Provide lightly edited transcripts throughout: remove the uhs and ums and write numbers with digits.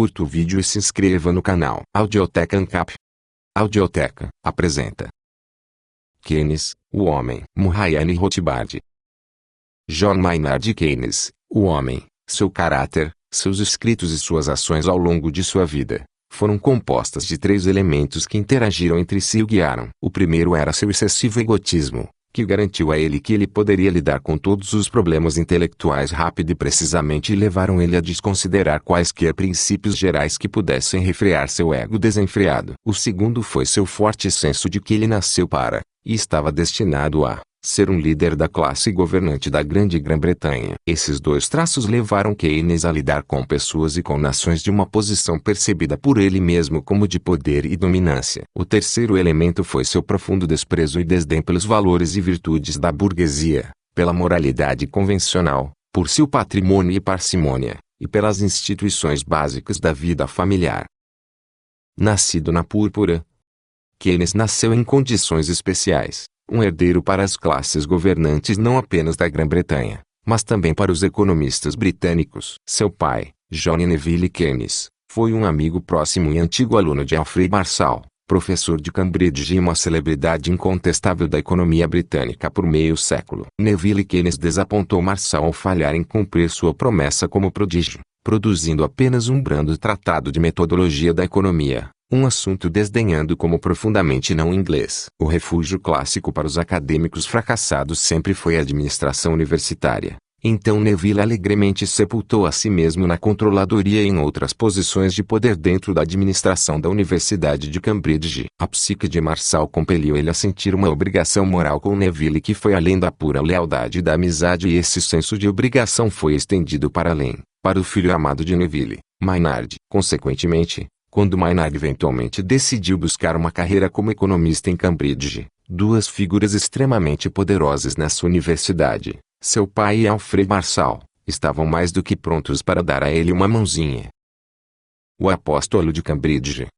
curta o vídeo e se inscreva no canal. Audioteca ANCAP. Audioteca apresenta Keynes, o homem. Muhyiddin Rothbard. John Maynard Keynes, o homem, seu caráter, seus escritos e suas ações ao longo de sua vida, foram compostas de três elementos que interagiram entre si e o guiaram. O primeiro era seu excessivo egotismo, que garantiu a ele que ele poderia lidar com todos os problemas intelectuais rápido e precisamente e levaram ele a desconsiderar quaisquer princípios gerais que pudessem refrear seu ego desenfreado. O segundo foi seu forte senso de que ele nasceu para, e estava destinado a, ser um líder da classe governante da grande Grã-Bretanha. Esses dois traços levaram Keynes a lidar com pessoas e com nações de uma posição percebida por ele mesmo como de poder e dominância. O terceiro elemento foi seu profundo desprezo e desdém pelos valores e virtudes da burguesia, pela moralidade convencional, por seu patrimônio e parcimônia, e pelas instituições básicas da vida familiar. Nascido na púrpura, Keynes nasceu em condições especiais. Um herdeiro para as classes governantes não apenas da Grã-Bretanha, mas também para os economistas britânicos. Seu pai, John Neville Keynes, foi um amigo próximo e antigo aluno de Alfred Marshall, professor de Cambridge e uma celebridade incontestável da economia britânica por meio século. Neville Keynes desapontou Marshall ao falhar em cumprir sua promessa como prodígio, produzindo apenas um brando tratado de metodologia da economia. Um assunto desdenhando como profundamente não inglês. O refúgio clássico para os acadêmicos fracassados sempre foi a administração universitária. Então Neville alegremente sepultou a si mesmo na controladoria e em outras posições de poder dentro da administração da Universidade de Cambridge. A psique de Marshall compeliu ele a sentir uma obrigação moral com Neville que foi além da pura lealdade e da amizade, e esse senso de obrigação foi estendido para além, para o filho amado de Neville, Maynard. Consequentemente, quando Maynard eventualmente decidiu buscar uma carreira como economista em Cambridge, duas figuras extremamente poderosas nessa universidade, seu pai e Alfred Marshall, estavam mais do que prontos para dar a ele uma mãozinha. O apóstolo de Cambridge.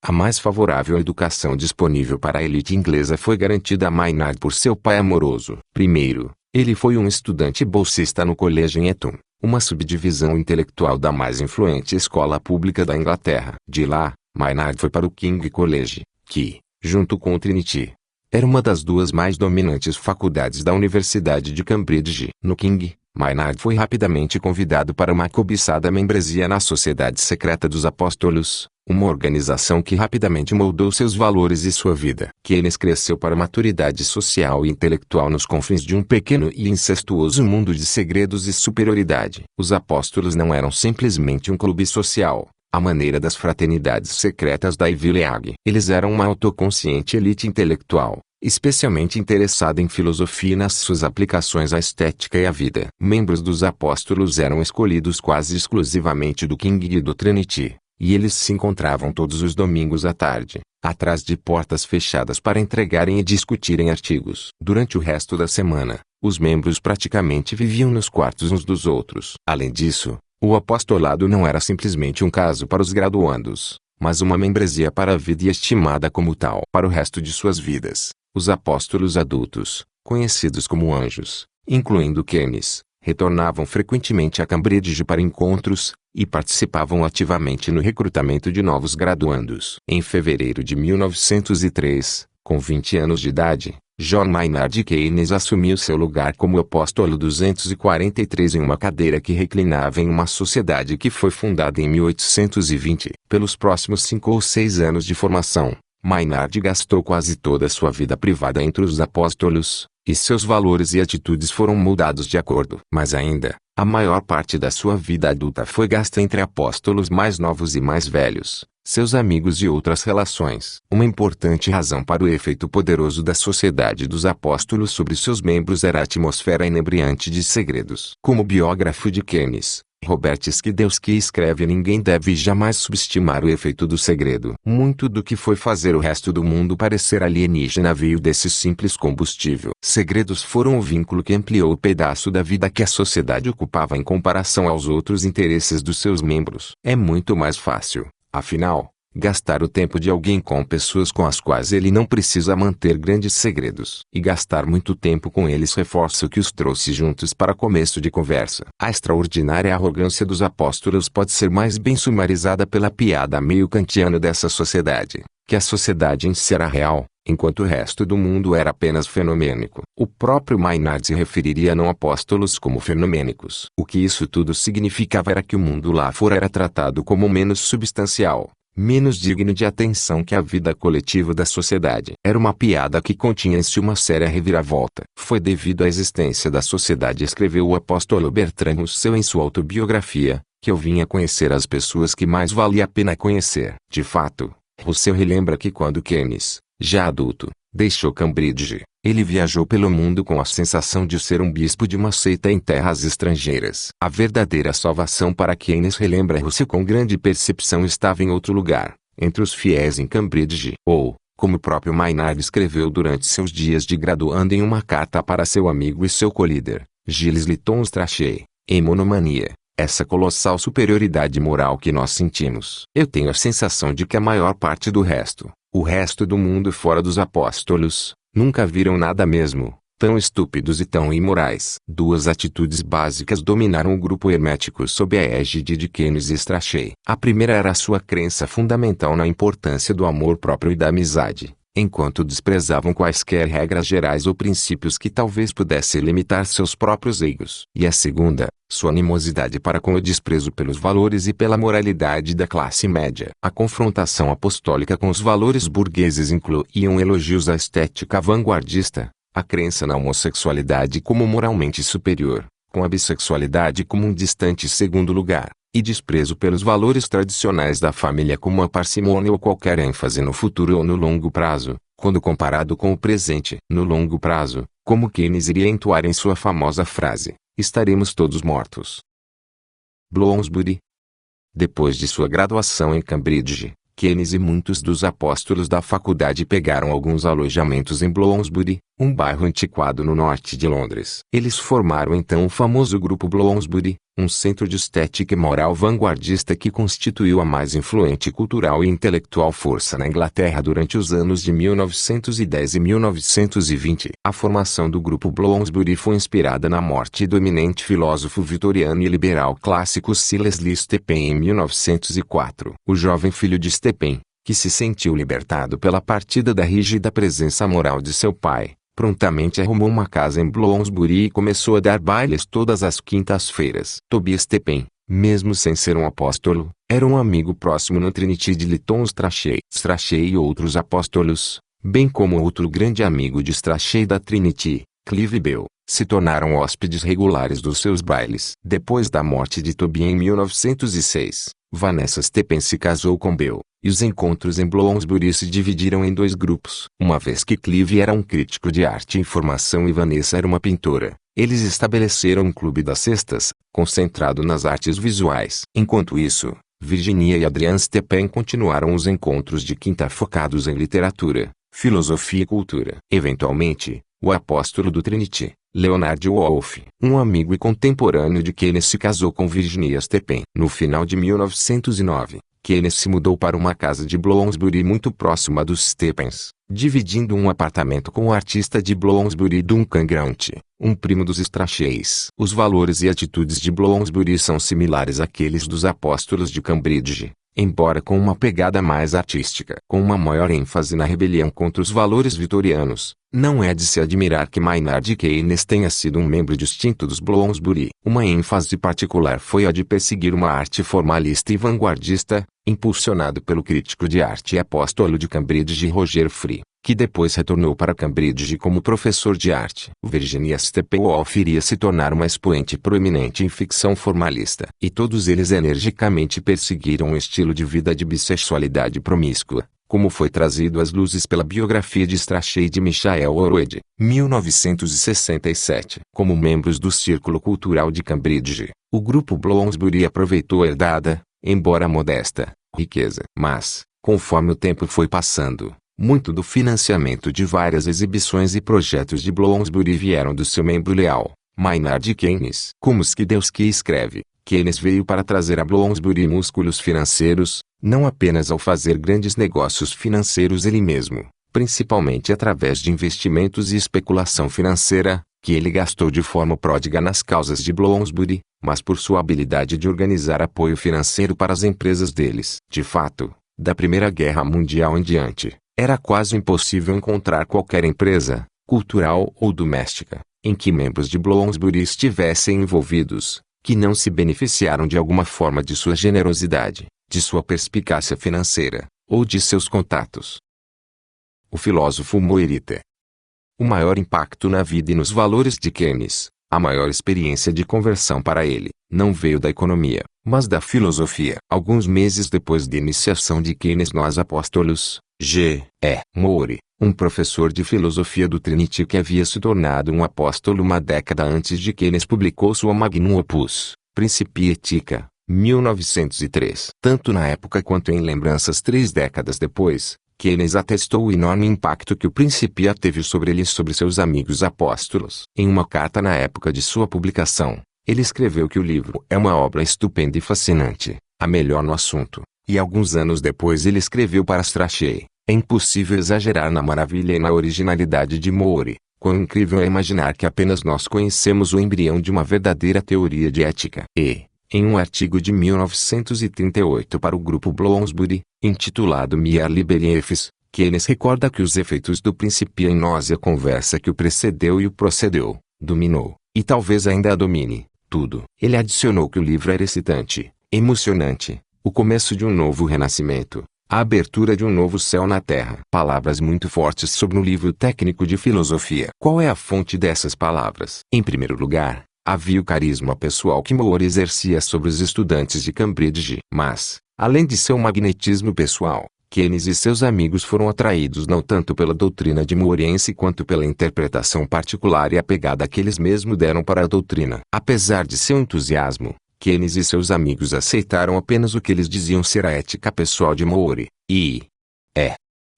A mais favorável educação disponível para a elite inglesa foi garantida a Maynard por seu pai amoroso. Primeiro, ele foi um estudante bolsista no colégio em Eton, uma subdivisão intelectual da mais influente escola pública da Inglaterra. De lá, Maynard foi para o King College, que, junto com o Trinity, era uma das duas mais dominantes faculdades da Universidade de Cambridge. No King, Maynard foi rapidamente convidado para uma cobiçada membresia na Sociedade Secreta dos Apóstolos, uma organização que rapidamente moldou seus valores e sua vida. Keynes cresceu para a maturidade social e intelectual nos confins de um pequeno e incestuoso mundo de segredos e superioridade. Os apóstolos não eram simplesmente um clube social, à maneira das fraternidades secretas da Ivy League. Eles eram uma autoconsciente elite intelectual, especialmente interessada em filosofia e nas suas aplicações à estética e à vida. Membros dos apóstolos eram escolhidos quase exclusivamente do King e do Trinity, e eles se encontravam todos os domingos à tarde, atrás de portas fechadas para entregarem e discutirem artigos. Durante o resto da semana, os membros praticamente viviam nos quartos uns dos outros. Além disso, o apostolado não era simplesmente um caso para os graduandos, mas uma membresia para a vida e estimada como tal para o resto de suas vidas. Os apóstolos adultos, conhecidos como anjos, incluindo Keynes, retornavam frequentemente a Cambridge para encontros, e participavam ativamente no recrutamento de novos graduandos. Em fevereiro de 1903, com 20 anos de idade, John Maynard Keynes assumiu seu lugar como apóstolo 243 em uma cadeira que reclinava em uma sociedade que foi fundada em 1820. Pelos próximos 5 ou 6 anos de formação, Maynard gastou quase toda a sua vida privada entre os apóstolos, e seus valores e atitudes foram moldados de acordo. Mas ainda, a maior parte da sua vida adulta foi gasta entre apóstolos mais novos e mais velhos, seus amigos e outras relações. Uma importante razão para o efeito poderoso da Sociedade dos Apóstolos sobre seus membros era a atmosfera inebriante de segredos. Como biógrafo de Keynes, Robert Skidelsky escreve: ninguém deve jamais subestimar o efeito do segredo. Muito do que foi fazer o resto do mundo parecer alienígena veio desse simples combustível. Segredos foram o vínculo que ampliou o pedaço da vida que a sociedade ocupava em comparação aos outros interesses dos seus membros. É muito mais fácil, afinal, Gastar o tempo de alguém com pessoas com as quais ele não precisa manter grandes segredos. E gastar muito tempo com eles reforça o que os trouxe juntos para começo de conversa. A extraordinária arrogância dos apóstolos pode ser mais bem sumarizada pela piada meio kantiana dessa sociedade, que a sociedade em si era real, enquanto o resto do mundo era apenas fenomênico. O próprio Maynard se referiria a não apóstolos como fenomênicos. O que isso tudo significava era que o mundo lá fora era tratado como menos substancial, menos digno de atenção que a vida coletiva da sociedade. Era uma piada que continha em si uma séria reviravolta. Foi devido à existência da sociedade, escreveu o apóstolo Bertrand Russell em sua autobiografia, que eu vim a conhecer as pessoas que mais valia a pena conhecer. De fato, Russell relembra que quando Keynes, já adulto, deixou Cambridge, ele viajou pelo mundo com a sensação de ser um bispo de uma seita em terras estrangeiras. A verdadeira salvação para Keynes, relembra Russell com grande percepção, estava em outro lugar, entre os fiéis em Cambridge. Ou, como o próprio Maynard escreveu durante seus dias de graduando em uma carta para seu amigo e seu co-líder, Gilles Lytton Strachey, em Monomania, essa colossal superioridade moral que nós sentimos. Eu tenho a sensação de que a maior parte do resto, o resto do mundo fora dos apóstolos, nunca viram nada mesmo, tão estúpidos e tão imorais. Duas atitudes básicas dominaram o grupo hermético sob a égide de Keynes e Strachey. A primeira era a sua crença fundamental na importância do amor próprio e da amizade, enquanto desprezavam quaisquer regras gerais ou princípios que talvez pudessem limitar seus próprios egos. E a segunda, sua animosidade para com o desprezo pelos valores e pela moralidade da classe média. A confrontação apostólica com os valores burgueses incluíam elogios à estética vanguardista, a crença na homossexualidade como moralmente superior, com a bissexualidade como um distante segundo lugar, e desprezo pelos valores tradicionais da família como a parcimônia ou qualquer ênfase no futuro ou no longo prazo, quando comparado com o presente. No longo prazo, como Keynes iria entoar em sua famosa frase, estaremos todos mortos. Bloomsbury. Depois de sua graduação em Cambridge, Keynes e muitos dos apóstolos da faculdade pegaram alguns alojamentos em Bloomsbury, um bairro antiquado no norte de Londres. Eles formaram então o famoso grupo Bloomsbury, um centro de estética e moral vanguardista que constituiu a mais influente cultural e intelectual força na Inglaterra durante os anos de 1910 e 1920. A formação do grupo Bloomsbury foi inspirada na morte do eminente filósofo vitoriano e liberal clássico Silas Lee Stephen em 1904. O jovem filho de Stephen, que se sentiu libertado pela partida da rígida presença moral de seu pai, prontamente arrumou uma casa em Bloomsbury e começou a dar bailes todas as quintas-feiras. Tobias Stephen, mesmo sem ser um apóstolo, era um amigo próximo no Trinity de Lytton Strachey. Strachey e outros apóstolos, bem como outro grande amigo de Strachey da Trinity, Clive Bell, se tornaram hóspedes regulares dos seus bailes. Depois da morte de Tobias em 1906, Vanessa Stephen se casou com Bell, e os encontros em Bloomsbury se dividiram em dois grupos. Uma vez que Clive era um crítico de arte e informação e Vanessa era uma pintora, eles estabeleceram um clube das sextas, concentrado nas artes visuais. Enquanto isso, Virginia e Adrian Stephen continuaram os encontros de quinta focados em literatura, filosofia e cultura. Eventualmente, o apóstolo do Trinity, Leonard Woolf, um amigo e contemporâneo de Keynes, se casou com Virginia Stephen. No final de 1909, Keynes se mudou para uma casa de Bloomsbury muito próxima dos Stephens, dividindo um apartamento com o artista de Bloomsbury Duncan Grant, um primo dos Stracheys. Os valores e atitudes de Bloomsbury são similares àqueles dos apóstolos de Cambridge, embora com uma pegada mais artística. Com uma maior ênfase na rebelião contra os valores vitorianos, não é de se admirar que Maynard Keynes tenha sido um membro distinto dos Bloomsbury. Uma ênfase particular foi a de perseguir uma arte formalista e vanguardista, impulsionado pelo crítico de arte e apóstolo de Cambridge Roger Free, que depois retornou para Cambridge como professor de arte. Virginia Steppenwolf iria se tornar uma expoente proeminente em ficção formalista. E todos eles energicamente perseguiram um estilo de vida de bissexualidade promíscua, como foi trazido às luzes pela biografia de Strachey de Michael Orwed, 1967. Como membros do Círculo Cultural de Cambridge, o grupo Bloomsbury aproveitou a herdada, embora modesta, riqueza. Mas, conforme o tempo foi passando, muito do financiamento de várias exibições e projetos de Bloomsbury vieram do seu membro leal, Maynard Keynes. Como Skidelsky escreve, Keynes veio para trazer a Bloomsbury músculos financeiros, não apenas ao fazer grandes negócios financeiros ele mesmo, principalmente através de investimentos e especulação financeira, que ele gastou de forma pródiga nas causas de Bloomsbury, mas por sua habilidade de organizar apoio financeiro para as empresas deles. De fato, da Primeira Guerra Mundial em diante, era quase impossível encontrar qualquer empresa, cultural ou doméstica, em que membros de Bloomsbury estivessem envolvidos, que não se beneficiaram de alguma forma de sua generosidade, de sua perspicácia financeira, ou de seus contatos. O filósofo Moerite. O maior impacto na vida e nos valores de Keynes, a maior experiência de conversão para ele, não veio da economia, mas da filosofia. Alguns meses depois da iniciação de Keynes nos Apóstolos, G. E. Moore, um professor de filosofia do Trinity que havia se tornado um apóstolo uma década antes de Keynes, publicou sua magnum opus, Principia Ethica, 1903. Tanto na época quanto em lembranças 3 décadas depois, Keynes atestou o enorme impacto que o Principia teve sobre ele e sobre seus amigos apóstolos. Em uma carta na época de sua publicação, ele escreveu que o livro é uma obra estupenda e fascinante, a melhor no assunto, e alguns anos depois ele escreveu para Strachey: é impossível exagerar na maravilha e na originalidade de Moore. Quão incrível é imaginar que apenas nós conhecemos o embrião de uma verdadeira teoria de ética. E, em um artigo de 1938 para o grupo Bloomsbury, intitulado Mere Beliefs, Keynes recorda que os efeitos do Principia em nós e a conversa que o precedeu e o procedeu, dominou, e talvez ainda a domine, tudo. Ele adicionou que o livro era excitante, emocionante, o começo de um novo renascimento, a abertura de um novo céu na terra. Palavras muito fortes sobre um livro técnico de filosofia. Qual é a fonte dessas palavras? Em primeiro lugar, havia o carisma pessoal que Moore exercia sobre os estudantes de Cambridge. Mas, além de seu magnetismo pessoal, Keynes e seus amigos foram atraídos não tanto pela doutrina de Moore em si quanto pela interpretação particular e apegada que eles mesmos deram para a doutrina. Apesar de seu entusiasmo, Keynes e seus amigos aceitaram apenas o que eles diziam ser a ética pessoal de Moore, e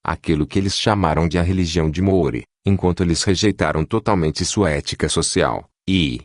aquilo que eles chamaram de a religião de Moore, enquanto eles rejeitaram totalmente sua ética social, e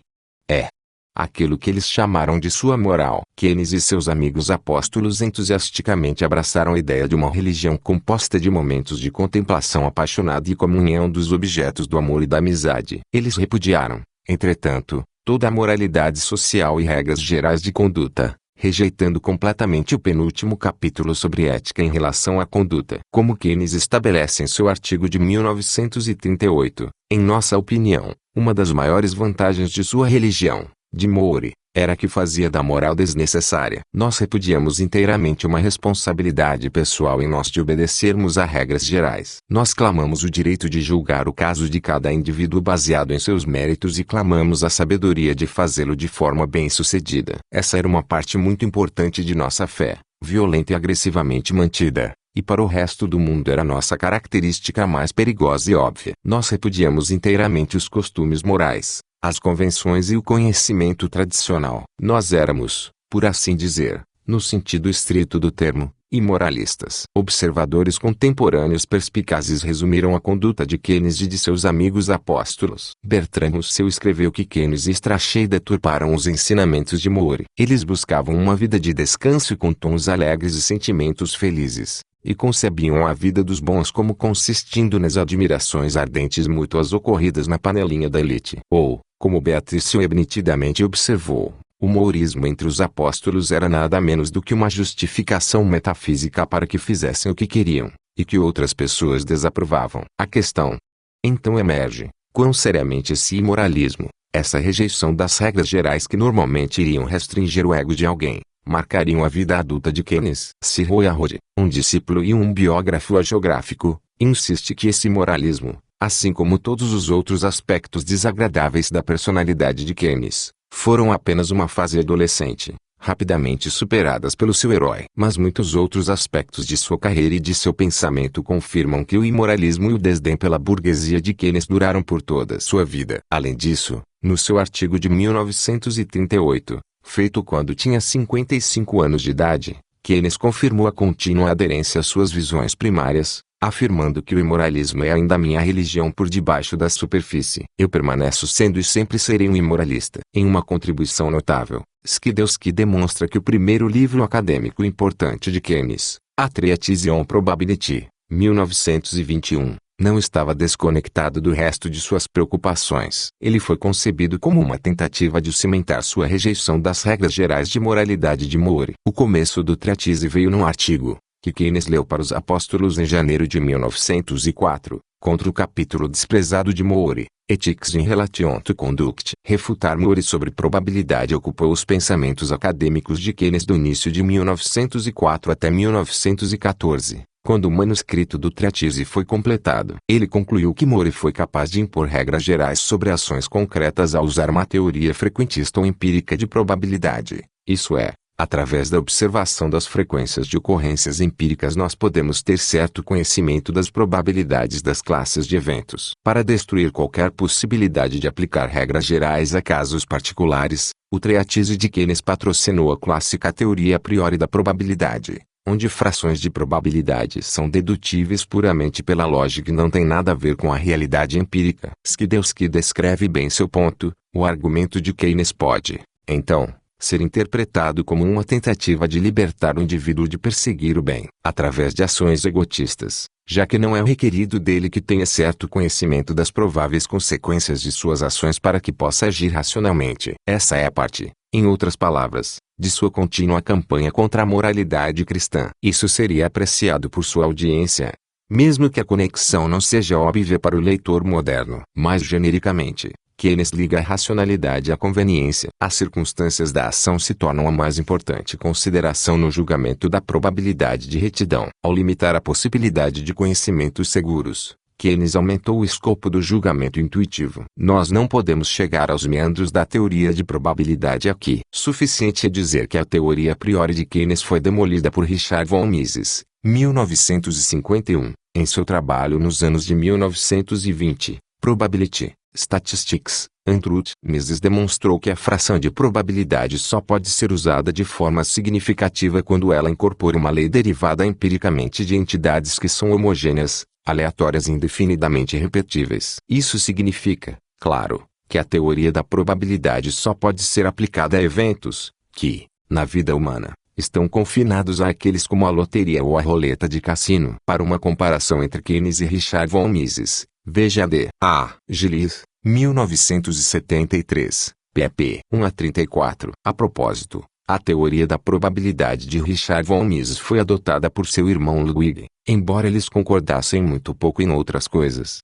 aquilo que eles chamaram de sua moral. Keynes e seus amigos apóstolos entusiasticamente abraçaram a ideia de uma religião composta de momentos de contemplação apaixonada e comunhão dos objetos do amor e da amizade. Eles repudiaram, entretanto, toda a moralidade social e regras gerais de conduta, rejeitando completamente o penúltimo capítulo sobre ética em relação à conduta. Como Keynes estabelece em seu artigo de 1938, em nossa opinião, uma das maiores vantagens de sua religião, de Moore, era que fazia da moral desnecessária. Nós repudiamos inteiramente uma responsabilidade pessoal em nós de obedecermos a regras gerais. Nós clamamos o direito de julgar o caso de cada indivíduo baseado em seus méritos e clamamos a sabedoria de fazê-lo de forma bem-sucedida. Essa era uma parte muito importante de nossa fé, violenta e agressivamente mantida, e para o resto do mundo era nossa característica mais perigosa e óbvia. Nós repudiamos inteiramente os costumes morais, as convenções e o conhecimento tradicional. Nós éramos, por assim dizer, no sentido estrito do termo, imoralistas. Observadores contemporâneos perspicazes resumiram a conduta de Keynes e de seus amigos apóstolos. Bertrand Russell escreveu que Keynes e Strachey deturparam os ensinamentos de Moore. Eles buscavam uma vida de descanso e com tons alegres e sentimentos felizes, e concebiam a vida dos bons como consistindo nas admirações ardentes mútuas ocorridas na panelinha da elite. Ou, como Beatrice Webb nitidamente observou, o mourismo entre os apóstolos era nada menos do que uma justificação metafísica para que fizessem o que queriam, e que outras pessoas desaprovavam. A questão, então, emerge: quão seriamente esse imoralismo, essa rejeição das regras gerais que normalmente iriam restringir o ego de alguém, marcariam a vida adulta de Keynes? C. Roy Harrod, um discípulo e um biógrafo hagiográfico, insiste que esse moralismo, assim como todos os outros aspectos desagradáveis da personalidade de Keynes, foram apenas uma fase adolescente, rapidamente superadas pelo seu herói. Mas muitos outros aspectos de sua carreira e de seu pensamento confirmam que o imoralismo e o desdém pela burguesia de Keynes duraram por toda sua vida. Além disso, no seu artigo de 1938, feito quando tinha 55 anos de idade, Keynes confirmou a contínua aderência às suas visões primárias, afirmando que o imoralismo é ainda minha religião por debaixo da superfície. Eu permaneço sendo e sempre serei um imoralista. Em uma contribuição notável, Skidelsky demonstra que o primeiro livro acadêmico importante de Keynes, A Treatise on Probability, 1921, não estava desconectado do resto de suas preocupações. Ele foi concebido como uma tentativa de cimentar sua rejeição das regras gerais de moralidade de Moore. O começo do Treatise veio num artigo que Keynes leu para os apóstolos em janeiro de 1904, contra o capítulo desprezado de Moore, Ethics in Relation to Conduct. Refutar Moore sobre probabilidade ocupou os pensamentos acadêmicos de Keynes do início de 1904 até 1914. Quando o manuscrito do Treatise foi completado, ele concluiu que Moore foi capaz de impor regras gerais sobre ações concretas ao usar uma teoria frequentista ou empírica de probabilidade. Isso é, através da observação das frequências de ocorrências empíricas nós podemos ter certo conhecimento das probabilidades das classes de eventos. Para destruir qualquer possibilidade de aplicar regras gerais a casos particulares, o Treatise de Keynes patrocinou a clássica teoria a priori da probabilidade, onde frações de probabilidade são dedutíveis puramente pela lógica e não têm nada a ver com a realidade empírica. Skidelsky descreve bem seu ponto: o argumento de Keynes pode, então, ser interpretado como uma tentativa de libertar o indivíduo de perseguir o bem, através de ações egotistas, já que não é requerido dele que tenha certo conhecimento das prováveis consequências de suas ações para que possa agir racionalmente. Essa é a parte, em outras palavras, de sua contínua campanha contra a moralidade cristã. Isso seria apreciado por sua audiência, mesmo que a conexão não seja óbvia para o leitor moderno. Mais genericamente, Keynes liga a racionalidade à conveniência. As circunstâncias da ação se tornam a mais importante consideração no julgamento da probabilidade de retidão. Ao limitar a possibilidade de conhecimentos seguros, Keynes aumentou o escopo do julgamento intuitivo. Nós não podemos chegar aos meandros da teoria de probabilidade aqui. Suficiente é dizer que a teoria a priori de Keynes foi demolida por Richard von Mises, 1951, em seu trabalho nos anos de 1920, Probability, Statistics, and Truth. Mises demonstrou que a fração de probabilidade só pode ser usada de forma significativa quando ela incorpora uma lei derivada empiricamente de entidades que são homogêneas, aleatórias e indefinidamente repetíveis. Isso significa, claro, que a teoria da probabilidade só pode ser aplicada a eventos que, na vida humana, estão confinados àqueles como a loteria ou a roleta de cassino. Para uma comparação entre Keynes e Richard von Mises, veja D. A. Gillis, 1973, pp. 1 a 34. A propósito, a teoria da probabilidade de Richard von Mises foi adotada por seu irmão Ludwig, embora eles concordassem muito pouco em outras coisas.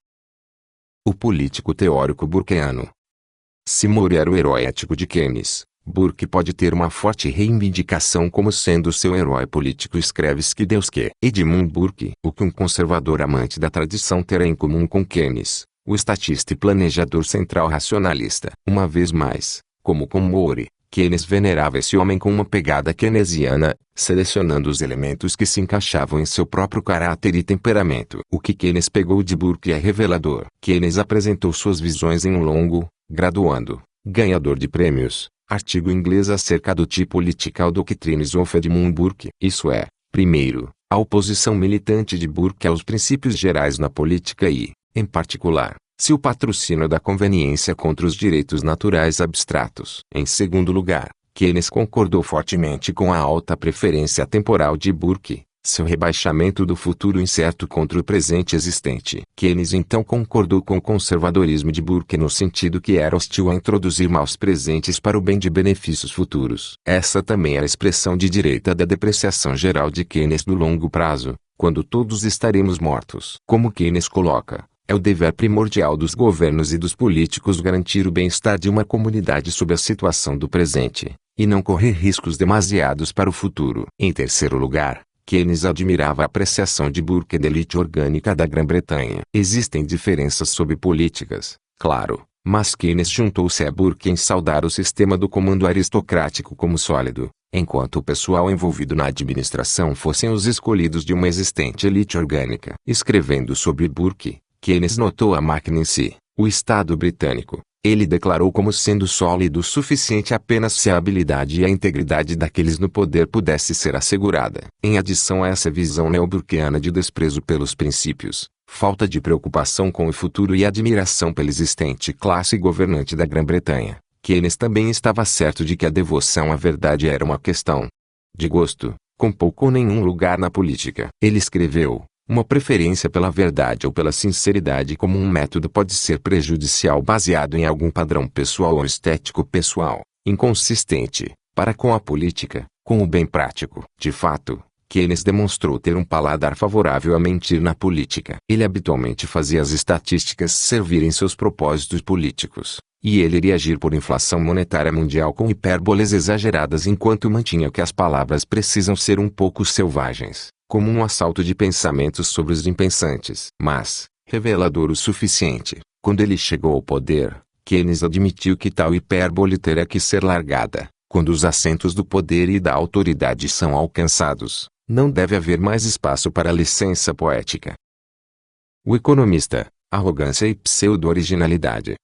O político teórico burkeano. Se Moore era o herói ético de Keynes, Burke pode ter uma forte reivindicação como sendo seu herói político. Escreve Skidelsky. Edmund Burke. O que um conservador amante da tradição terá em comum com Keynes, o estatista e planejador central racionalista? Uma vez mais, como com Moore, Keynes venerava esse homem com uma pegada keynesiana, selecionando os elementos que se encaixavam em seu próprio caráter e temperamento. O que Keynes pegou de Burke é revelador. Keynes apresentou suas visões em um longo, graduando, ganhador de prêmios, artigo inglês acerca do tipo Political Doctrines of Edmund Burke. Isso é, primeiro, a oposição militante de Burke aos princípios gerais na política e, em particular, seu patrocínio da conveniência contra os direitos naturais abstratos. Em segundo lugar, Keynes concordou fortemente com a alta preferência temporal de Burke, seu rebaixamento do futuro incerto contra o presente existente. Keynes então concordou com o conservadorismo de Burke no sentido que era hostil a introduzir maus presentes para o bem de benefícios futuros. Essa também era a expressão de direita da depreciação geral de Keynes no longo prazo, quando todos estaremos mortos. Como Keynes coloca, é o dever primordial dos governos e dos políticos garantir o bem-estar de uma comunidade sob a situação do presente, e não correr riscos demasiados para o futuro. Em terceiro lugar, Keynes admirava a apreciação de Burke da elite orgânica da Grã-Bretanha. Existem diferenças sobre políticas, claro, mas Keynes juntou-se a Burke em saudar o sistema do comando aristocrático como sólido, enquanto o pessoal envolvido na administração fossem os escolhidos de uma existente elite orgânica. Escrevendo sobre Burke, Keynes notou a máquina em si, o Estado britânico, Ele declarou como sendo sólido o suficiente apenas se a habilidade e a integridade daqueles no poder pudesse ser assegurada. Em adição a essa visão neo-burkeana de desprezo pelos princípios, falta de preocupação com o futuro e admiração pela existente classe governante da Grã-Bretanha, Keynes também estava certo de que a devoção à verdade era uma questão de gosto, com pouco ou nenhum lugar na política. Ele escreveu: uma preferência pela verdade ou pela sinceridade como um método pode ser prejudicial baseado em algum padrão pessoal ou estético pessoal, inconsistente, para com a política, com o bem prático. De fato, Keynes demonstrou ter um paladar favorável a mentir na política. Ele habitualmente fazia as estatísticas servirem seus propósitos políticos, e ele iria agir por inflação monetária mundial com hipérboles exageradas enquanto mantinha que as palavras precisam ser um pouco selvagens, como um assalto de pensamentos sobre os impensantes. Mas, revelador o suficiente, quando ele chegou ao poder, Keynes admitiu que tal hipérbole terá que ser largada. Quando os assentos do poder e da autoridade são alcançados, não deve haver mais espaço para licença poética. O economista, arrogância e pseudo-originalidade.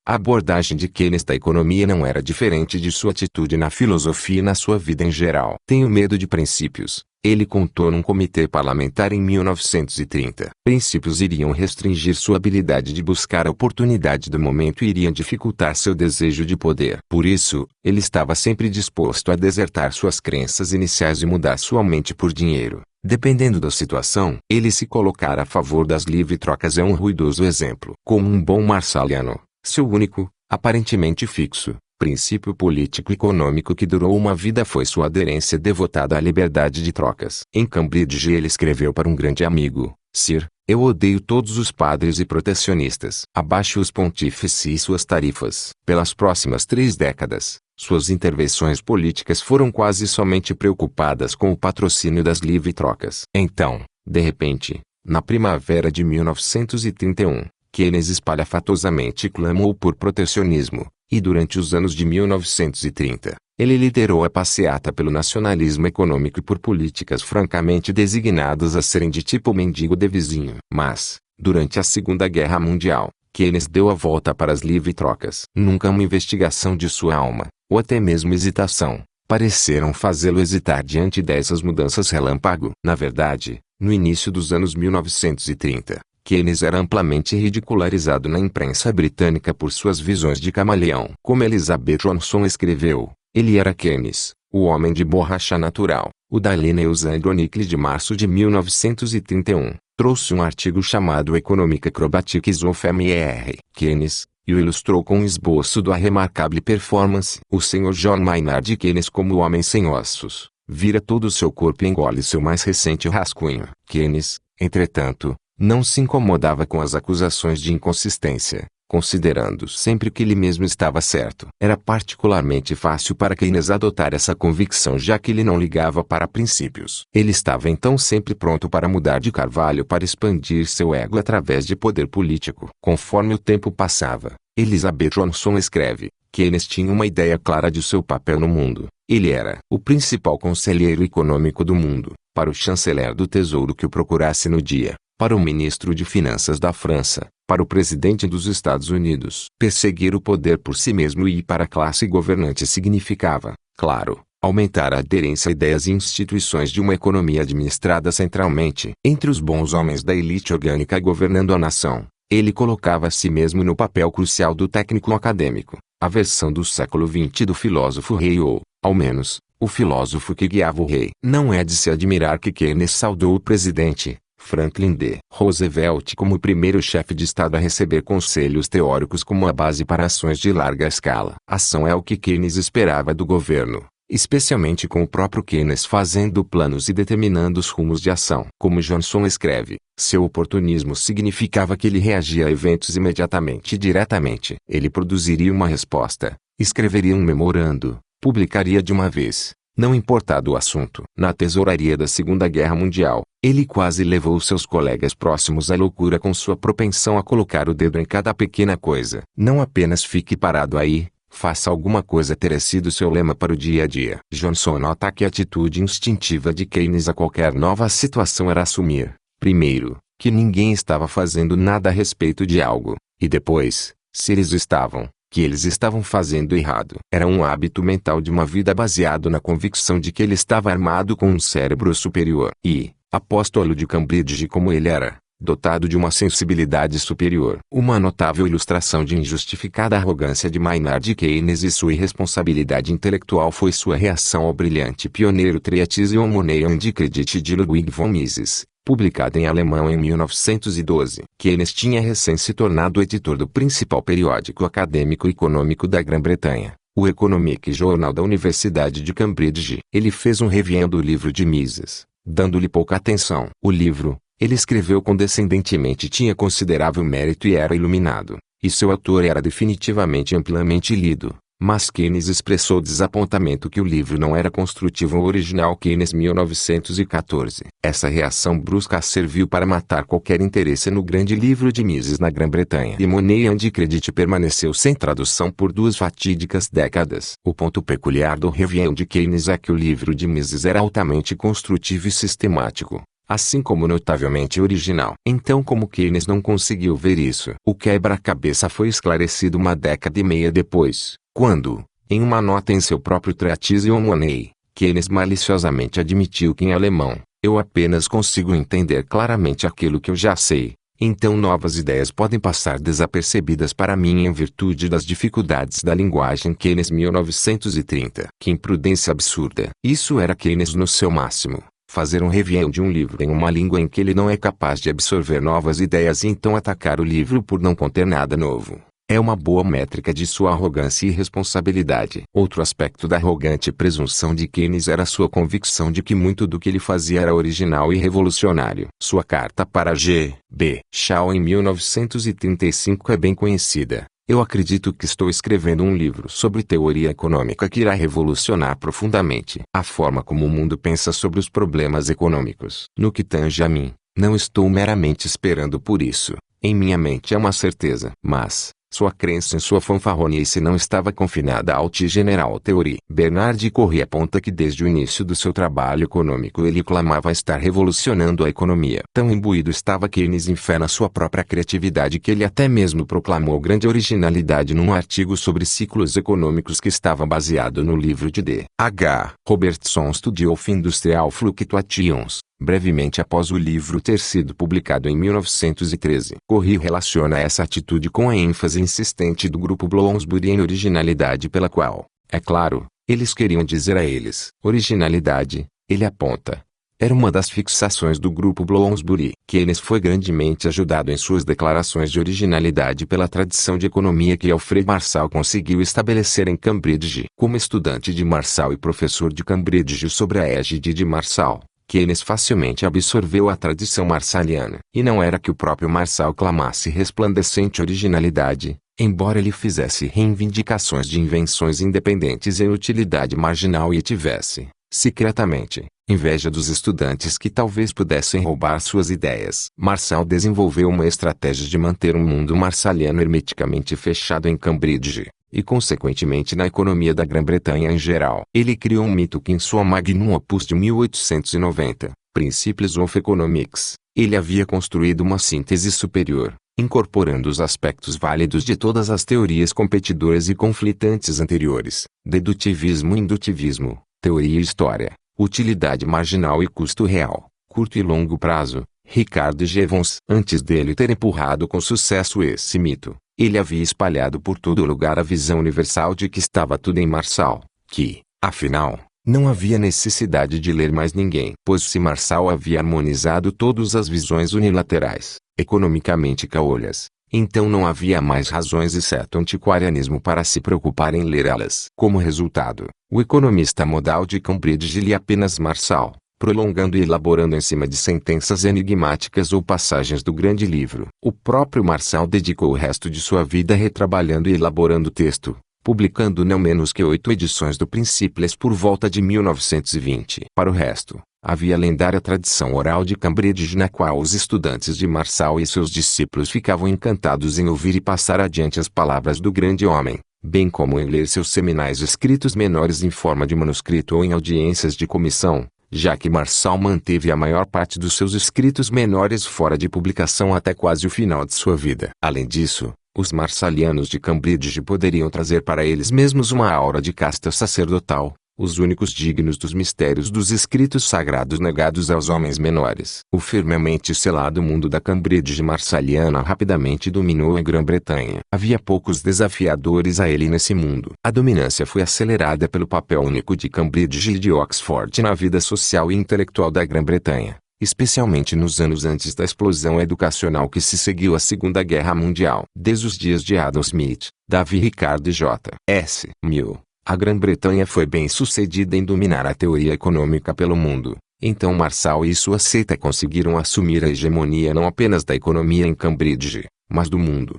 A abordagem de Keynes da economia não era diferente de sua atitude na filosofia e na sua vida em geral. Tenho medo de princípios. Ele contou num comitê parlamentar em 1930. Princípios iriam restringir sua habilidade de buscar a oportunidade do momento e iriam dificultar seu desejo de poder. Por isso, ele estava sempre disposto a desertar suas crenças iniciais e mudar sua mente por dinheiro. Dependendo da situação, ele se colocar a favor das livre-trocas é um ruidoso exemplo. Como um bom marsaliano, seu único, aparentemente fixo, princípio político-econômico que durou uma vida foi sua aderência devotada à liberdade de trocas. Em Cambridge ele escreveu para um grande amigo: Sir, eu odeio todos os padres e protecionistas. Abaixo os pontífices e suas tarifas. Pelas próximas 3 décadas, suas intervenções políticas foram quase somente preocupadas com o patrocínio das livre-trocas. Então, de repente, na primavera de 1931, Keynes espalhafatosamente clamou por protecionismo, e durante os anos de 1930, ele liderou a passeata pelo nacionalismo econômico e por políticas francamente designadas a serem de tipo mendigo de vizinho. Mas, durante a Segunda Guerra Mundial, Keynes deu a volta para as livre-trocas. Nunca uma investigação de sua alma, ou até mesmo hesitação, pareceram fazê-lo hesitar diante dessas mudanças relâmpago. Na verdade, no início dos anos 1930, Keynes era amplamente ridicularizado na imprensa britânica por suas visões de camaleão. Como Elizabeth Johnson escreveu, ele era Keynes, o homem de borracha natural. O Daily News Chronicle de março de 1931 trouxe um artigo chamado Economic Acrobatics of M.R. Keynes, e o ilustrou com um esboço da remarcável performance. O Sr. John Maynard Keynes, como o homem sem ossos, vira todo o seu corpo e engole seu mais recente rascunho. Keynes, entretanto, não se incomodava com as acusações de inconsistência, considerando sempre que ele mesmo estava certo. Era particularmente fácil para Keynes adotar essa convicção, já que ele não ligava para princípios. Ele estava então sempre pronto para mudar de carvalho para expandir seu ego através de poder político. Conforme o tempo passava, Elizabeth Johnson escreve, Keynes tinha uma ideia clara de seu papel no mundo. Ele era o principal conselheiro econômico do mundo, para o chanceler do Tesouro que o procurasse no dia, para o ministro de Finanças da França, para o presidente dos Estados Unidos. Perseguir o poder por si mesmo e para a classe governante significava, claro, aumentar a aderência a ideias e instituições de uma economia administrada centralmente. Entre os bons homens da elite orgânica governando a nação, ele colocava a si mesmo no papel crucial do técnico acadêmico, a versão do século XX do filósofo rei ou, ao menos, o filósofo que guiava o rei. Não é de se admirar que Keynes saudou o presidente Franklin D. Roosevelt como o primeiro chefe de Estado a receber conselhos teóricos como a base para ações de larga escala. Ação é o que Keynes esperava do governo, especialmente com o próprio Keynes fazendo planos e determinando os rumos de ação. Como Johnson escreve, seu oportunismo significava que ele reagia a eventos imediatamente e diretamente. Ele produziria uma resposta, escreveria um memorando, publicaria de uma vez, não importado o assunto. Na tesouraria da Segunda Guerra Mundial, ele quase levou seus colegas próximos à loucura com sua propensão a colocar o dedo em cada pequena coisa. Não apenas fique parado aí, faça alguma coisa teria sido seu lema para o dia a dia. Johnson nota que a atitude instintiva de Keynes a qualquer nova situação era assumir, primeiro, que ninguém estava fazendo nada a respeito de algo, e depois, Se eles estavam, que eles estavam fazendo errado. Era um hábito mental de uma vida baseado na convicção de que ele estava armado com um cérebro superior. E, apóstolo de Cambridge como ele era, dotado de uma sensibilidade superior. Uma notável ilustração de injustificada arrogância de Maynard Keynes e sua irresponsabilidade intelectual foi sua reação ao brilhante pioneiro Treatise on Money and Credit de Ludwig von Mises, publicada em alemão em 1912. Keynes tinha recém se tornado editor do principal periódico acadêmico e econômico da Grã-Bretanha, o Economic Journal da Universidade de Cambridge. Ele fez um review do livro de Mises, dando-lhe pouca atenção. O livro, ele escreveu condescendentemente, tinha considerável mérito e era iluminado, e seu autor era definitivamente amplamente lido. Mas Keynes expressou desapontamento que o livro não era construtivo ou original. Keynes 1914. Essa reação brusca serviu para matar qualquer interesse no grande livro de Mises na Grã-Bretanha. E Money and Credit permaneceu sem tradução por 2 fatídicas décadas. O ponto peculiar do review de Keynes é que o livro de Mises era altamente construtivo e sistemático, assim como notavelmente original. Então, como Keynes não conseguiu ver isso? O quebra-cabeça foi esclarecido uma década e meia depois, quando, em uma nota em seu próprio Treatise on Money, Keynes maliciosamente admitiu que em alemão, eu apenas consigo entender claramente aquilo que eu já sei, então novas ideias podem passar desapercebidas para mim em virtude das dificuldades da linguagem. Keynes 1930. Que imprudência absurda! Isso era Keynes no seu máximo. Fazer um review de um livro em uma língua em que ele não é capaz de absorver novas ideias e então atacar o livro por não conter nada novo. É uma boa métrica de sua arrogância e irresponsabilidade. Outro aspecto da arrogante presunção de Keynes era sua convicção de que muito do que ele fazia era original e revolucionário. Sua carta para G. B. Shaw em 1935 é bem conhecida. Eu acredito que estou escrevendo um livro sobre teoria econômica que irá revolucionar profundamente a forma como o mundo pensa sobre os problemas econômicos. No que tange a mim, não estou meramente esperando por isso. Em minha mente é uma certeza. Mas, sua crença em sua fanfarronice não estava confinada à Alt-General Theory. Bernard Corrie aponta que desde o início do seu trabalho econômico ele clamava estar revolucionando a economia. Tão imbuído estava Keynes em fé na sua própria criatividade que ele até mesmo proclamou grande originalidade num artigo sobre ciclos econômicos que estava baseado no livro de D. H. Robertson Study of Industrial Fluctuations, brevemente após o livro ter sido publicado em 1913. Corrie relaciona essa atitude com a ênfase insistente do grupo Bloomsbury em originalidade pela qual, é claro, eles queriam dizer a eles. Originalidade, ele aponta, era uma das fixações do grupo Bloomsbury. Keynes foi grandemente ajudado em suas declarações de originalidade pela tradição de economia que Alfred Marshall conseguiu estabelecer em Cambridge. Como estudante de Marshall e professor de Cambridge sob a égide de Marshall, Keynes facilmente absorveu a tradição marshalliana. E não era que o próprio Marshall clamasse resplandecente originalidade, embora ele fizesse reivindicações de invenções independentes em utilidade marginal e tivesse, secretamente, inveja dos estudantes que talvez pudessem roubar suas ideias. Marshall desenvolveu uma estratégia de manter um mundo marshalliano hermeticamente fechado em Cambridge, e consequentemente na economia da Grã-Bretanha em geral. Ele criou um mito que em sua magnum opus de 1890, Principles of Economics, ele havia construído uma síntese superior, incorporando os aspectos válidos de todas as teorias competidoras e conflitantes anteriores, dedutivismo e indutivismo, teoria e história, utilidade marginal e custo real, curto e longo prazo. Ricardo Jevons, antes dele ter empurrado com sucesso esse mito, ele havia espalhado por todo lugar a visão universal de que estava tudo em Marshall, que, afinal, não havia necessidade de ler mais ninguém. Pois se Marshall havia harmonizado todas as visões unilaterais, economicamente caolhas, então não havia mais razões exceto antiquarianismo para se preocupar em ler elas. Como resultado, o economista modal de Cambridge lia apenas Marshall, prolongando e elaborando em cima de sentenças enigmáticas ou passagens do grande livro. O próprio Marshall dedicou o resto de sua vida retrabalhando e elaborando o texto, publicando não menos que 8 edições do Principles por volta de 1920. Para o resto, havia a lendária tradição oral de Cambridge na qual os estudantes de Marshall e seus discípulos ficavam encantados em ouvir e passar adiante as palavras do grande homem, bem como em ler seus seminais escritos menores em forma de manuscrito ou em audiências de comissão, já que Marshall manteve a maior parte dos seus escritos menores fora de publicação até quase o final de sua vida. Além disso, Os marsalianos de Cambridge poderiam trazer para eles mesmos uma aura de casta sacerdotal, os únicos dignos dos mistérios dos escritos sagrados negados aos homens menores. O firmemente selado mundo da Cambridge marsaliana rapidamente dominou a Grã-Bretanha. Havia poucos desafiadores a ele nesse mundo. A dominância foi acelerada pelo papel único de Cambridge e de Oxford na vida social e intelectual da Grã-Bretanha, especialmente nos anos antes da explosão educacional que se seguiu à Segunda Guerra Mundial. Desde os dias de Adam Smith, Davi Ricardo e J. S. Mill, a Grã-Bretanha foi bem sucedida em dominar a teoria econômica pelo mundo. Então Marshall e sua seita conseguiram assumir a hegemonia não apenas da economia em Cambridge, mas do mundo.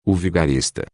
O vigarista.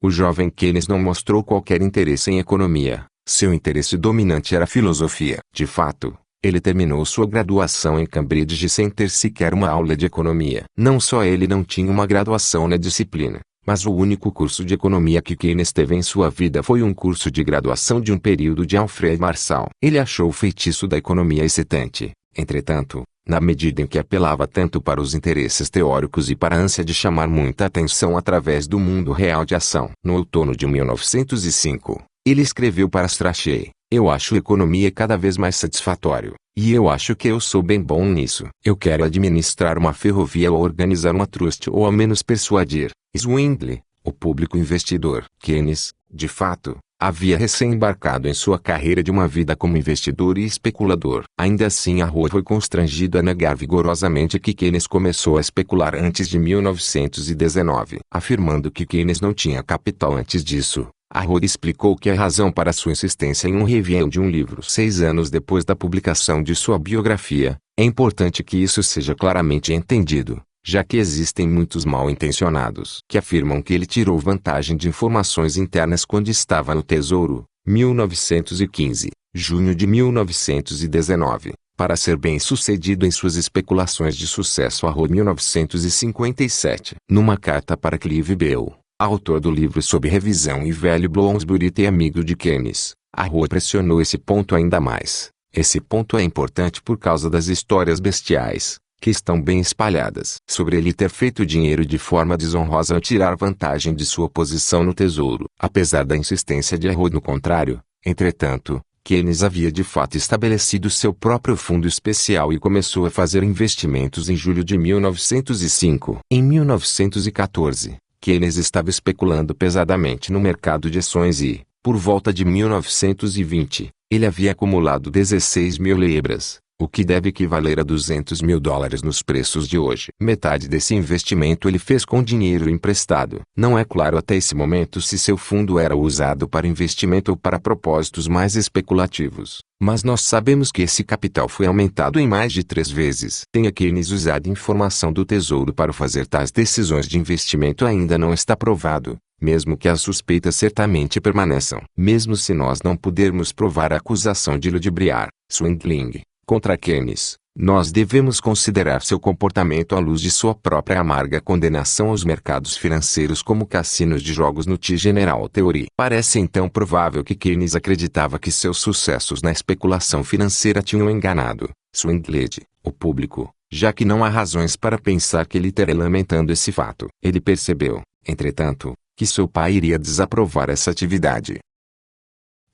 O jovem Keynes não mostrou qualquer interesse em economia. Seu interesse dominante era a filosofia. De fato, ele terminou sua graduação em Cambridge sem ter sequer uma aula de economia. Não só ele não tinha uma graduação na disciplina, mas o único curso de economia que Keynes teve em sua vida foi um curso de graduação de um período de Alfred Marshall. Ele achou o feitiço da economia excitante. Entretanto, na medida em que apelava tanto para os interesses teóricos e para a ânsia de chamar muita atenção através do mundo real de ação. No outono de 1905, ele escreveu para Strachey: "Eu acho economia cada vez mais satisfatório, e eu acho que eu sou bem bom nisso. Eu quero administrar uma ferrovia ou organizar uma trust ou ao menos persuadir Zwingli, o público investidor." Keynes, de fato, havia recém-embarcado em sua carreira de uma vida como investidor e especulador. Ainda assim Arrow foi constrangido a negar vigorosamente que Keynes começou a especular antes de 1919. Afirmando que Keynes não tinha capital antes disso, Arrow explicou que a razão para sua insistência em um review de um livro 6 anos depois da publicação de sua biografia. É importante que isso seja claramente entendido, já que existem muitos mal-intencionados que afirmam que ele tirou vantagem de informações internas quando estava no Tesouro, 1915, junho de 1919, para ser bem-sucedido em suas especulações de sucesso. 1957. Numa carta para Clive Bell, autor do livro Sob Revisão e velho Bloomsbury e amigo de Keynes, Arrow pressionou esse ponto ainda mais. Esse ponto é importante por causa das histórias bestiais, que estão bem espalhadas, sobre ele ter feito dinheiro de forma desonrosa ao tirar vantagem de sua posição no Tesouro. Apesar da insistência de Arrow no contrário, entretanto, Keynes havia de fato estabelecido seu próprio fundo especial e começou a fazer investimentos em julho de 1905. Em 1914, Keynes estava especulando pesadamente no mercado de ações e, por volta de 1920, ele havia acumulado 16 mil libras, o que deve equivaler a 200 mil dólares nos preços de hoje. Metade desse investimento ele fez com dinheiro emprestado. Não é claro até esse momento se seu fundo era usado para investimento ou para propósitos mais especulativos, mas nós sabemos que esse capital foi aumentado em mais de 3 vezes. Tenha Keynes usado informação do Tesouro para fazer tais decisões de investimento ainda não está provado, mesmo que as suspeitas certamente permaneçam. Mesmo se nós não pudermos provar a acusação de ludibriar, swindling, contra Keynes, nós devemos considerar seu comportamento à luz de sua própria amarga condenação aos mercados financeiros como cassinos de jogos no T-General Theory. Parece então provável que Keynes acreditava que seus sucessos na especulação financeira tinham enganado, swindled, o público, já que não há razões para pensar que ele estaria lamentando esse fato. Ele percebeu, entretanto, que seu pai iria desaprovar essa atividade.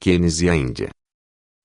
Keynes e a Índia.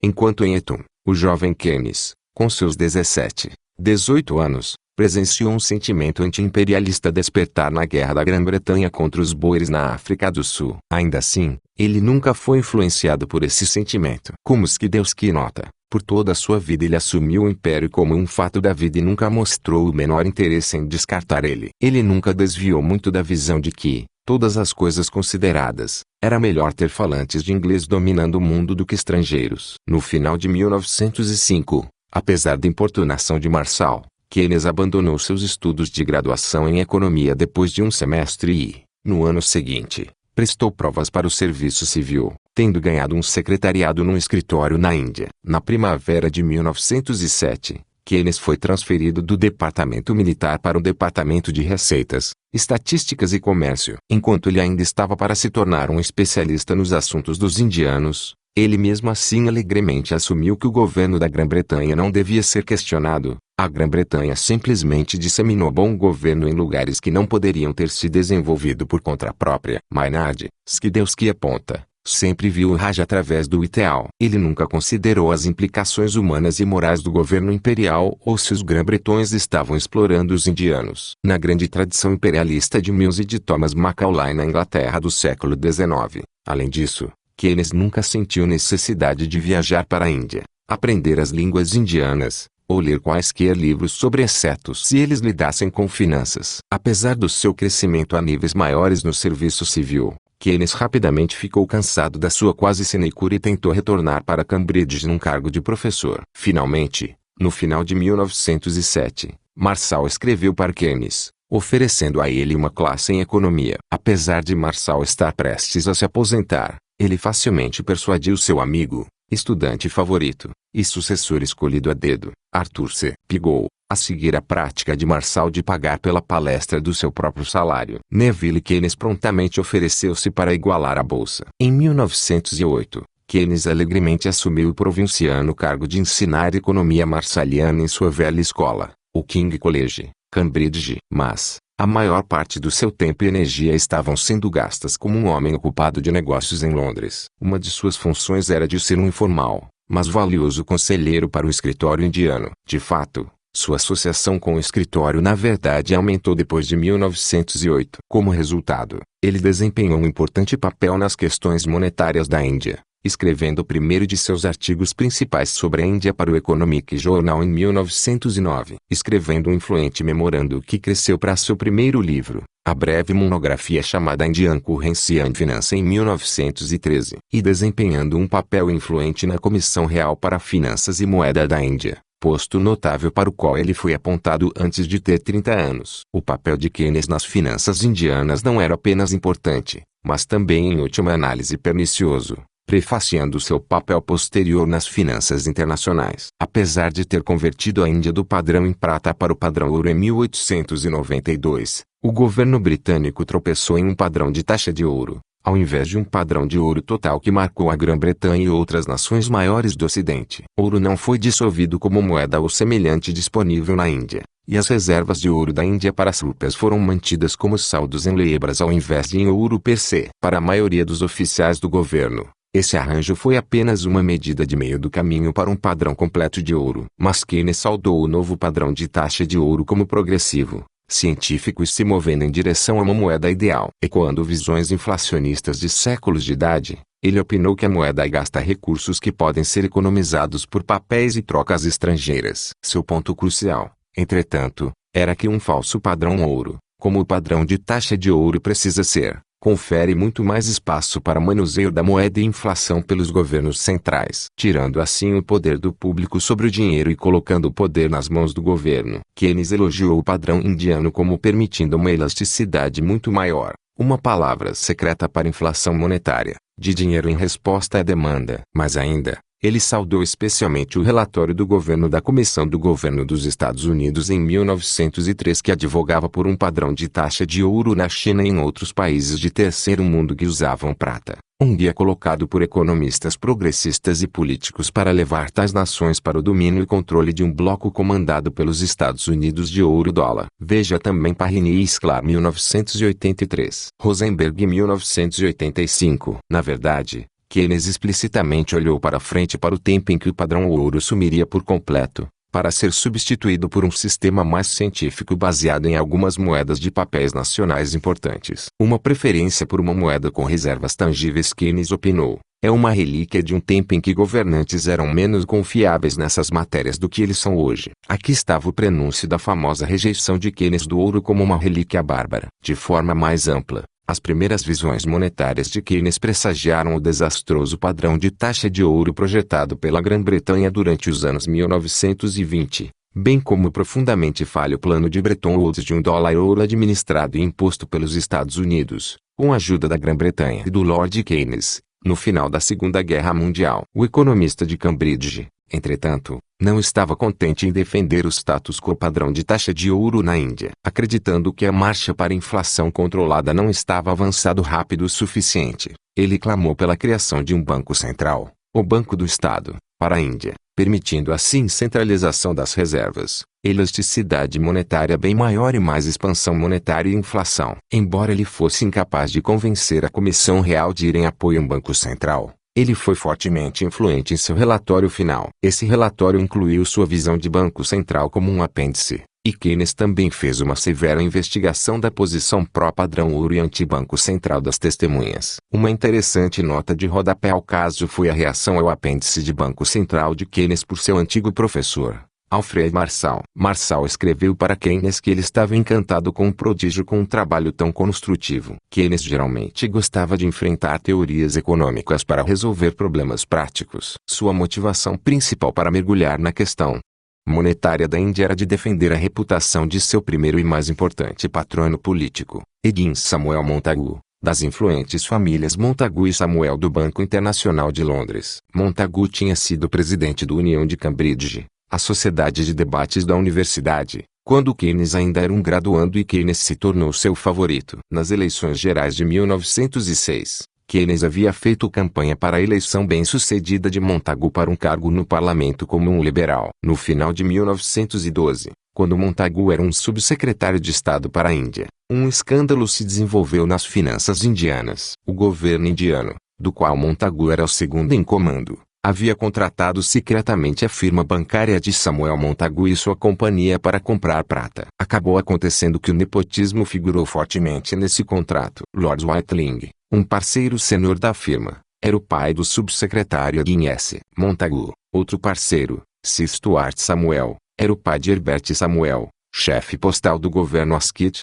Enquanto em Eton, o jovem Keynes, com seus 17, 18 anos, presenciou um sentimento anti-imperialista despertar na guerra da Grã-Bretanha contra os boeres na África do Sul. Ainda assim, ele nunca foi influenciado por esse sentimento. Como Skidelsky nota, por toda a sua vida ele assumiu o império como um fato da vida e nunca mostrou o menor interesse em descartar ele. Ele nunca desviou muito da visão de que, todas as coisas consideradas, era melhor ter falantes de inglês dominando o mundo do que estrangeiros. No final de 1905, apesar da importunação de Marshall, Keynes abandonou seus estudos de graduação em economia depois de um semestre e, no ano seguinte, prestou provas para o serviço civil, tendo ganhado um secretariado num escritório na Índia. Na primavera de 1907, Keynes foi transferido do departamento militar para o departamento de receitas, estatísticas e comércio. Enquanto ele ainda estava para se tornar um especialista nos assuntos dos indianos, Ele mesmo assim alegremente assumiu que o governo da Grã-Bretanha não devia ser questionado. A Grã-Bretanha simplesmente disseminou bom governo em lugares que não poderiam ter se desenvolvido por conta própria. Maynard, Skidelsky aponta, sempre viu o Raj através do ideal. Ele nunca considerou as implicações humanas e morais do governo imperial ou se os grã-bretões estavam explorando os indianos. Na grande tradição imperialista de Mills e de Thomas Macaulay na Inglaterra do século XIX. Além disso, Keynes nunca sentiu necessidade de viajar para a Índia, aprender as línguas indianas, ou ler quaisquer livros sobre exceto se eles lidassem com finanças. Apesar do seu crescimento a níveis maiores no serviço civil, Keynes rapidamente ficou cansado da sua quase sinecura e tentou retornar para Cambridge num cargo de professor. Finalmente, no final de 1907, Marshall escreveu para Keynes, oferecendo a ele uma classe em economia. Apesar de Marshall estar prestes a se aposentar, ele facilmente persuadiu seu amigo, estudante favorito, e sucessor escolhido a dedo, Arthur C. Pigou, a seguir a prática de Marshall de pagar pela palestra do seu próprio salário. Neville Keynes prontamente ofereceu-se para igualar a bolsa. Em 1908, Keynes alegremente assumiu o provinciano cargo de ensinar economia marshalliana em sua velha escola, o King College, Cambridge. Mas, a maior parte do seu tempo e energia estavam sendo gastas como um homem ocupado de negócios em Londres. Uma de suas funções era de ser um informal, mas valioso conselheiro para o escritório indiano. De fato, sua associação com o escritório na verdade aumentou depois de 1908. Como resultado, ele desempenhou um importante papel nas questões monetárias da Índia, escrevendo o primeiro de seus artigos principais sobre a Índia para o Economic Journal em 1909, escrevendo um influente memorando que cresceu para seu primeiro livro, a breve monografia chamada Indian Currency and Finance em 1913, e desempenhando um papel influente na Comissão Real para Finanças e Moeda da Índia, posto notável para o qual ele foi apontado antes de ter 30 anos. O papel de Keynes nas finanças indianas não era apenas importante, mas também em última análise pernicioso, prefaciando seu papel posterior nas finanças internacionais. Apesar de ter convertido a Índia do padrão em prata para o padrão ouro em 1892, o governo britânico tropeçou em um padrão de taxa de ouro, ao invés de um padrão de ouro total que marcou a Grã-Bretanha e outras nações maiores do Ocidente. Ouro não foi dissolvido como moeda ou semelhante disponível na Índia, e as reservas de ouro da Índia para as rúpias foram mantidas como saldos em libras ao invés de em ouro per se. Para a maioria dos oficiais do governo, esse arranjo foi apenas uma medida de meio do caminho para um padrão completo de ouro. Mas Keynes saudou o novo padrão de taxa de ouro como progressivo, científico e se movendo em direção a uma moeda ideal. Ecoando visões inflacionistas de séculos de idade, ele opinou que a moeda gasta recursos que podem ser economizados por papéis e trocas estrangeiras. Seu ponto crucial, entretanto, era que um falso padrão ouro, como o padrão de taxa de ouro precisa ser, confere muito mais espaço para manuseio da moeda e inflação pelos governos centrais, tirando assim o poder do público sobre o dinheiro e colocando o poder nas mãos do governo. Keynes elogiou o padrão indiano como permitindo uma elasticidade muito maior, uma palavra secreta para inflação monetária, de dinheiro em resposta à demanda. Mas ainda, ele saudou especialmente o relatório do governo da Comissão do Governo dos Estados Unidos em 1903 que advogava por um padrão de taxa de ouro na China e em outros países de terceiro mundo que usavam prata. Um guia colocado por economistas progressistas e políticos para levar tais nações para o domínio e controle de um bloco comandado pelos Estados Unidos de ouro-dólar. Veja também Parrini e Sklar 1983, Rosenberg 1985. Na verdade, Keynes explicitamente olhou para frente para o tempo em que o padrão ouro sumiria por completo, para ser substituído por um sistema mais científico baseado em algumas moedas de papéis nacionais importantes. Uma preferência por uma moeda com reservas tangíveis, Keynes opinou, é uma relíquia de um tempo em que governantes eram menos confiáveis nessas matérias do que eles são hoje. Aqui estava o prenúncio da famosa rejeição de Keynes do ouro como uma relíquia bárbara. De forma mais ampla, as primeiras visões monetárias de Keynes pressagiaram o desastroso padrão de taxa de ouro projetado pela Grã-Bretanha durante os anos 1920, bem como o profundamente falho plano de Bretton Woods de $1 administrado e imposto pelos Estados Unidos, com a ajuda da Grã-Bretanha e do Lord Keynes, no final da Segunda Guerra Mundial. O economista de Cambridge, entretanto, não estava contente em defender o status quo padrão de taxa de ouro na Índia, acreditando que a marcha para a inflação controlada não estava avançado rápido o suficiente. Ele clamou pela criação de um banco central, o Banco do Estado, para a Índia, permitindo assim centralização das reservas, elasticidade monetária bem maior e mais expansão monetária e inflação. Embora ele fosse incapaz de convencer a Comissão Real de ir em apoio a um banco central, ele foi fortemente influente em seu relatório final. Esse relatório incluiu sua visão de banco central como um apêndice, e Keynes também fez uma severa investigação da posição pró-padrão ouro e anti-banco central das testemunhas. Uma interessante nota de rodapé ao caso foi a reação ao apêndice de Banco Central de Keynes por seu antigo professor, Alfred Marshall. Marshall escreveu para Keynes que ele estava encantado com o prodígio com um trabalho tão construtivo. Keynes geralmente gostava de enfrentar teorias econômicas para resolver problemas práticos. Sua motivação principal para mergulhar na questão monetária da Índia era de defender a reputação de seu primeiro e mais importante patrono político, Higgins Samuel Montagu, das influentes famílias Montagu e Samuel do Banco Internacional de Londres. Montagu tinha sido presidente da União de Cambridge, a sociedade de debates da universidade, quando Keynes ainda era um graduando e Keynes se tornou seu favorito. Nas eleições gerais de 1906, Keynes havia feito campanha para a eleição bem-sucedida de Montagu para um cargo no parlamento como um liberal. No final de 1912, quando Montagu era um subsecretário de Estado para a Índia, um escândalo se desenvolveu nas finanças indianas. O governo indiano, do qual Montagu era o segundo em comando, havia contratado secretamente a firma bancária de Samuel Montagu e sua companhia para comprar prata. Acabou acontecendo que o nepotismo figurou fortemente nesse contrato. Lord Whiteling, um parceiro sênior da firma, era o pai do subsecretário Higgins Montagu. Outro parceiro, Sir Stuart Samuel, era o pai de Herbert Samuel, chefe postal do governo Asquith.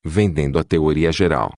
Vendendo a teoria geral.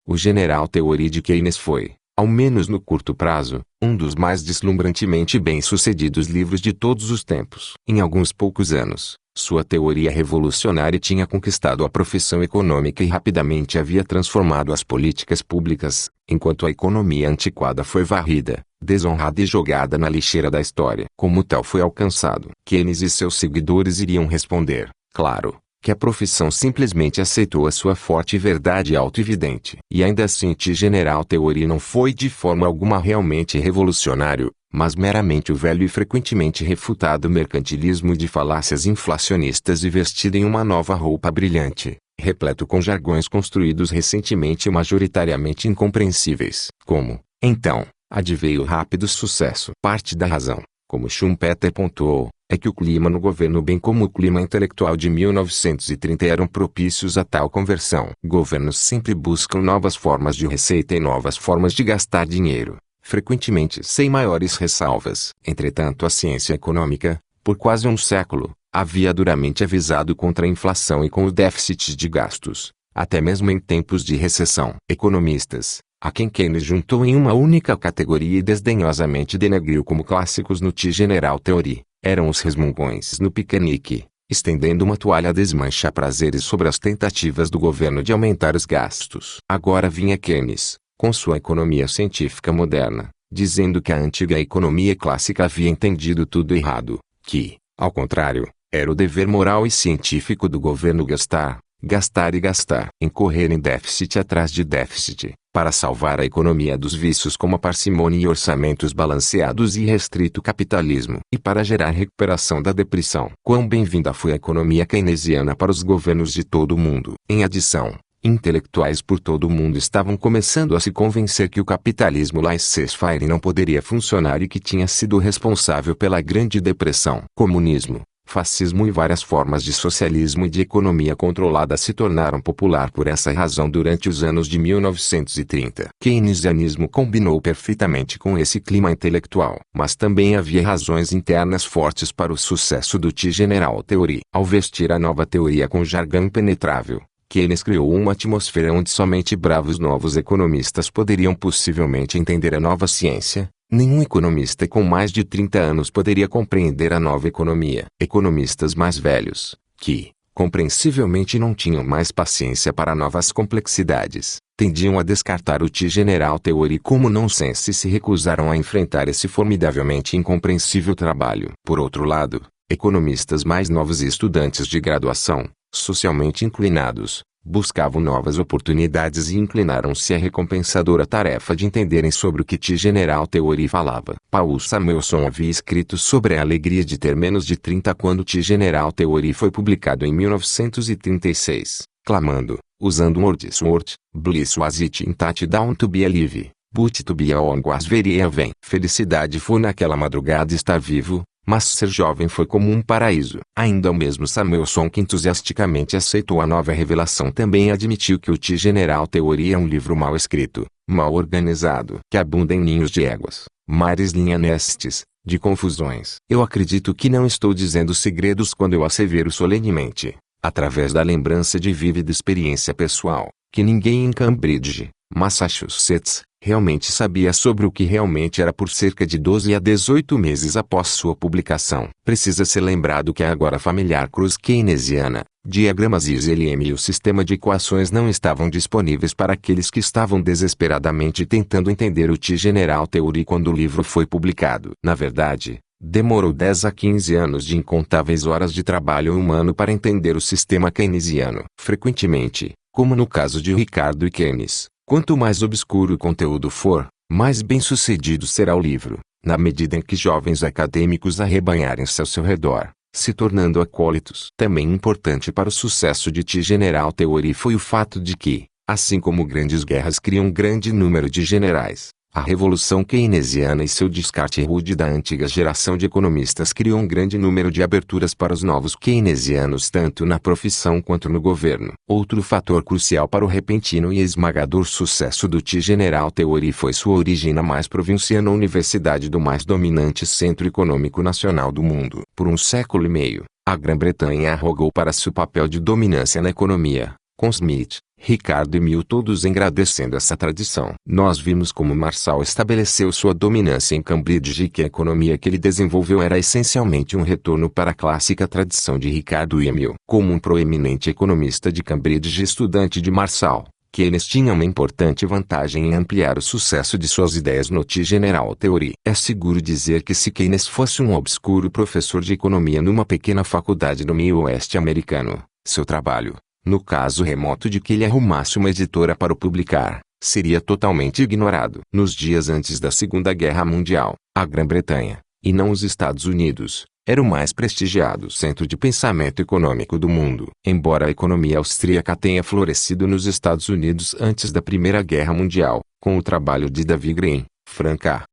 O general teoria de Keynes foi, ao menos no curto prazo, um dos mais deslumbrantemente bem-sucedidos livros de todos os tempos. Em alguns poucos anos, sua teoria revolucionária tinha conquistado a profissão econômica e rapidamente havia transformado as políticas públicas, enquanto a economia antiquada foi varrida, desonrada e jogada na lixeira da história. Como tal foi alcançado, Keynes e seus seguidores iriam responder, claro, que a profissão simplesmente aceitou a sua forte verdade auto-evidente. E ainda assim General Theory não foi de forma alguma realmente revolucionário, mas meramente o velho e frequentemente refutado mercantilismo de falácias inflacionistas e vestido em uma nova roupa brilhante, repleto com jargões construídos recentemente e majoritariamente incompreensíveis. Como, então, adveio o rápido sucesso? Parte da razão, como Schumpeter pontuou, é que o clima no governo bem como o clima intelectual de 1930 eram propícios a tal conversão. Governos sempre buscam novas formas de receita e novas formas de gastar dinheiro, frequentemente sem maiores ressalvas. Entretanto, a ciência econômica, por quase um século, havia duramente avisado contra a inflação e com o déficit de gastos, até mesmo em tempos de recessão. Economistas, a quem Keynes juntou em uma única categoria e desdenhosamente denegriu como clássicos no General Theory, eram os resmungões no piquenique, estendendo uma toalha desmancha prazeres sobre as tentativas do governo de aumentar os gastos. Agora vinha Keynes, com sua economia científica moderna, dizendo que a antiga economia clássica havia entendido tudo errado, que, ao contrário, era o dever moral e científico do governo gastar, gastar e gastar. Incorrer em déficit atrás de déficit, para salvar a economia dos vícios como a parcimônia e orçamentos balanceados e restrito capitalismo. E para gerar recuperação da depressão. Quão bem-vinda foi a economia keynesiana para os governos de todo o mundo. Em adição, intelectuais por todo o mundo estavam começando a se convencer que o capitalismo laissez-faire não poderia funcionar e que tinha sido responsável pela Grande Depressão. Comunismo, fascismo e várias formas de socialismo e de economia controlada se tornaram popular por essa razão durante os anos de 1930. Keynesianismo combinou perfeitamente com esse clima intelectual. Mas também havia razões internas fortes para o sucesso do General Theory. Ao vestir a nova teoria com jargão impenetrável, Keynes criou uma atmosfera onde somente bravos novos economistas poderiam possivelmente entender a nova ciência. Nenhum economista com mais de 30 anos poderia compreender a nova economia. Economistas mais velhos, que, compreensivelmente não tinham mais paciência para novas complexidades, tendiam a descartar o General Theory como nonsense e se recusaram a enfrentar esse formidavelmente incompreensível trabalho. Por outro lado, economistas mais novos e estudantes de graduação, socialmente inclinados, buscavam novas oportunidades e inclinaram-se à recompensadora tarefa de entenderem sobre o que T-General Theory falava. Paul Samuelson havia escrito sobre a alegria de ter menos de 30 quando T-General Theory foi publicado em 1936, clamando, usando um wordsworth, bliss was it in touchdown to be alive, but to be young was very heaven. Felicidade foi naquela madrugada estar vivo, mas ser jovem foi como um paraíso. Ainda o mesmo Samuelson, que entusiasticamente aceitou a nova revelação, também admitiu que o T-General Theory é um livro mal escrito, mal organizado, que abunda em ninhos de éguas, mares linhanestes, de confusões. Eu acredito que não estou dizendo segredos quando eu assevero solenemente, através da lembrança de vívida experiência pessoal, que ninguém em Cambridge, Massachusetts, realmente sabia sobre o que realmente era por cerca de 12 a 18 meses após sua publicação. Precisa ser lembrado que a agora familiar cruz keynesiana, diagramas ISLM e o sistema de equações não estavam disponíveis para aqueles que estavam desesperadamente tentando entender o T-General Theory quando o livro foi publicado. Na verdade, demorou 10 a 15 anos de incontáveis horas de trabalho humano para entender o sistema keynesiano. Frequentemente, como no caso de Ricardo e Keynes, quanto mais obscuro o conteúdo for, mais bem-sucedido será o livro, na medida em que jovens acadêmicos arrebanharem-se ao seu redor, se tornando acólitos. Também importante para o sucesso de T-General Theory foi o fato de que, assim como grandes guerras criam um grande número de generais, a Revolução Keynesiana e seu descarte rude da antiga geração de economistas criou um grande número de aberturas para os novos keynesianos tanto na profissão quanto no governo. Outro fator crucial para o repentino e esmagador sucesso do T-General Theory foi sua origem na mais provinciana universidade do mais dominante centro econômico nacional do mundo. Por um século e meio, a Grã-Bretanha arrogou para si o papel de dominância na economia, com Smith, Ricardo e Mill todos engrandecendo essa tradição. Nós vimos como Marshall estabeleceu sua dominância em Cambridge e que a economia que ele desenvolveu era essencialmente um retorno para a clássica tradição de Ricardo e Mill. Como um proeminente economista de Cambridge e estudante de Marshall, Keynes tinha uma importante vantagem em ampliar o sucesso de suas ideias no T-General Theory. É seguro dizer que se Keynes fosse um obscuro professor de economia numa pequena faculdade no meio oeste americano, seu trabalho, no caso remoto de que ele arrumasse uma editora para o publicar, seria totalmente ignorado. Nos dias antes da Segunda Guerra Mundial, a Grã-Bretanha, e não os Estados Unidos, era o mais prestigiado centro de pensamento econômico do mundo. Embora a economia austríaca tenha florescido nos Estados Unidos antes da Primeira Guerra Mundial, com o trabalho de David Green, Frank A.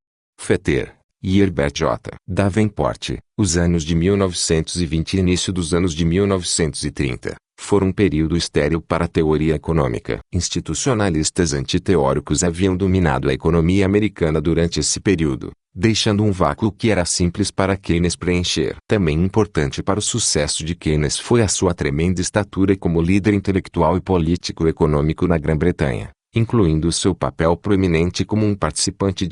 Fetter e Herbert J. Davenport, os anos de 1920 e início dos anos de 1930, foram um período estéril para a teoria econômica. Institucionalistas antiteóricos haviam dominado a economia americana durante esse período, deixando um vácuo que era simples para Keynes preencher. Também importante para o sucesso de Keynes foi a sua tremenda estatura como líder intelectual e político econômico na Grã-Bretanha, incluindo seu papel proeminente como um participante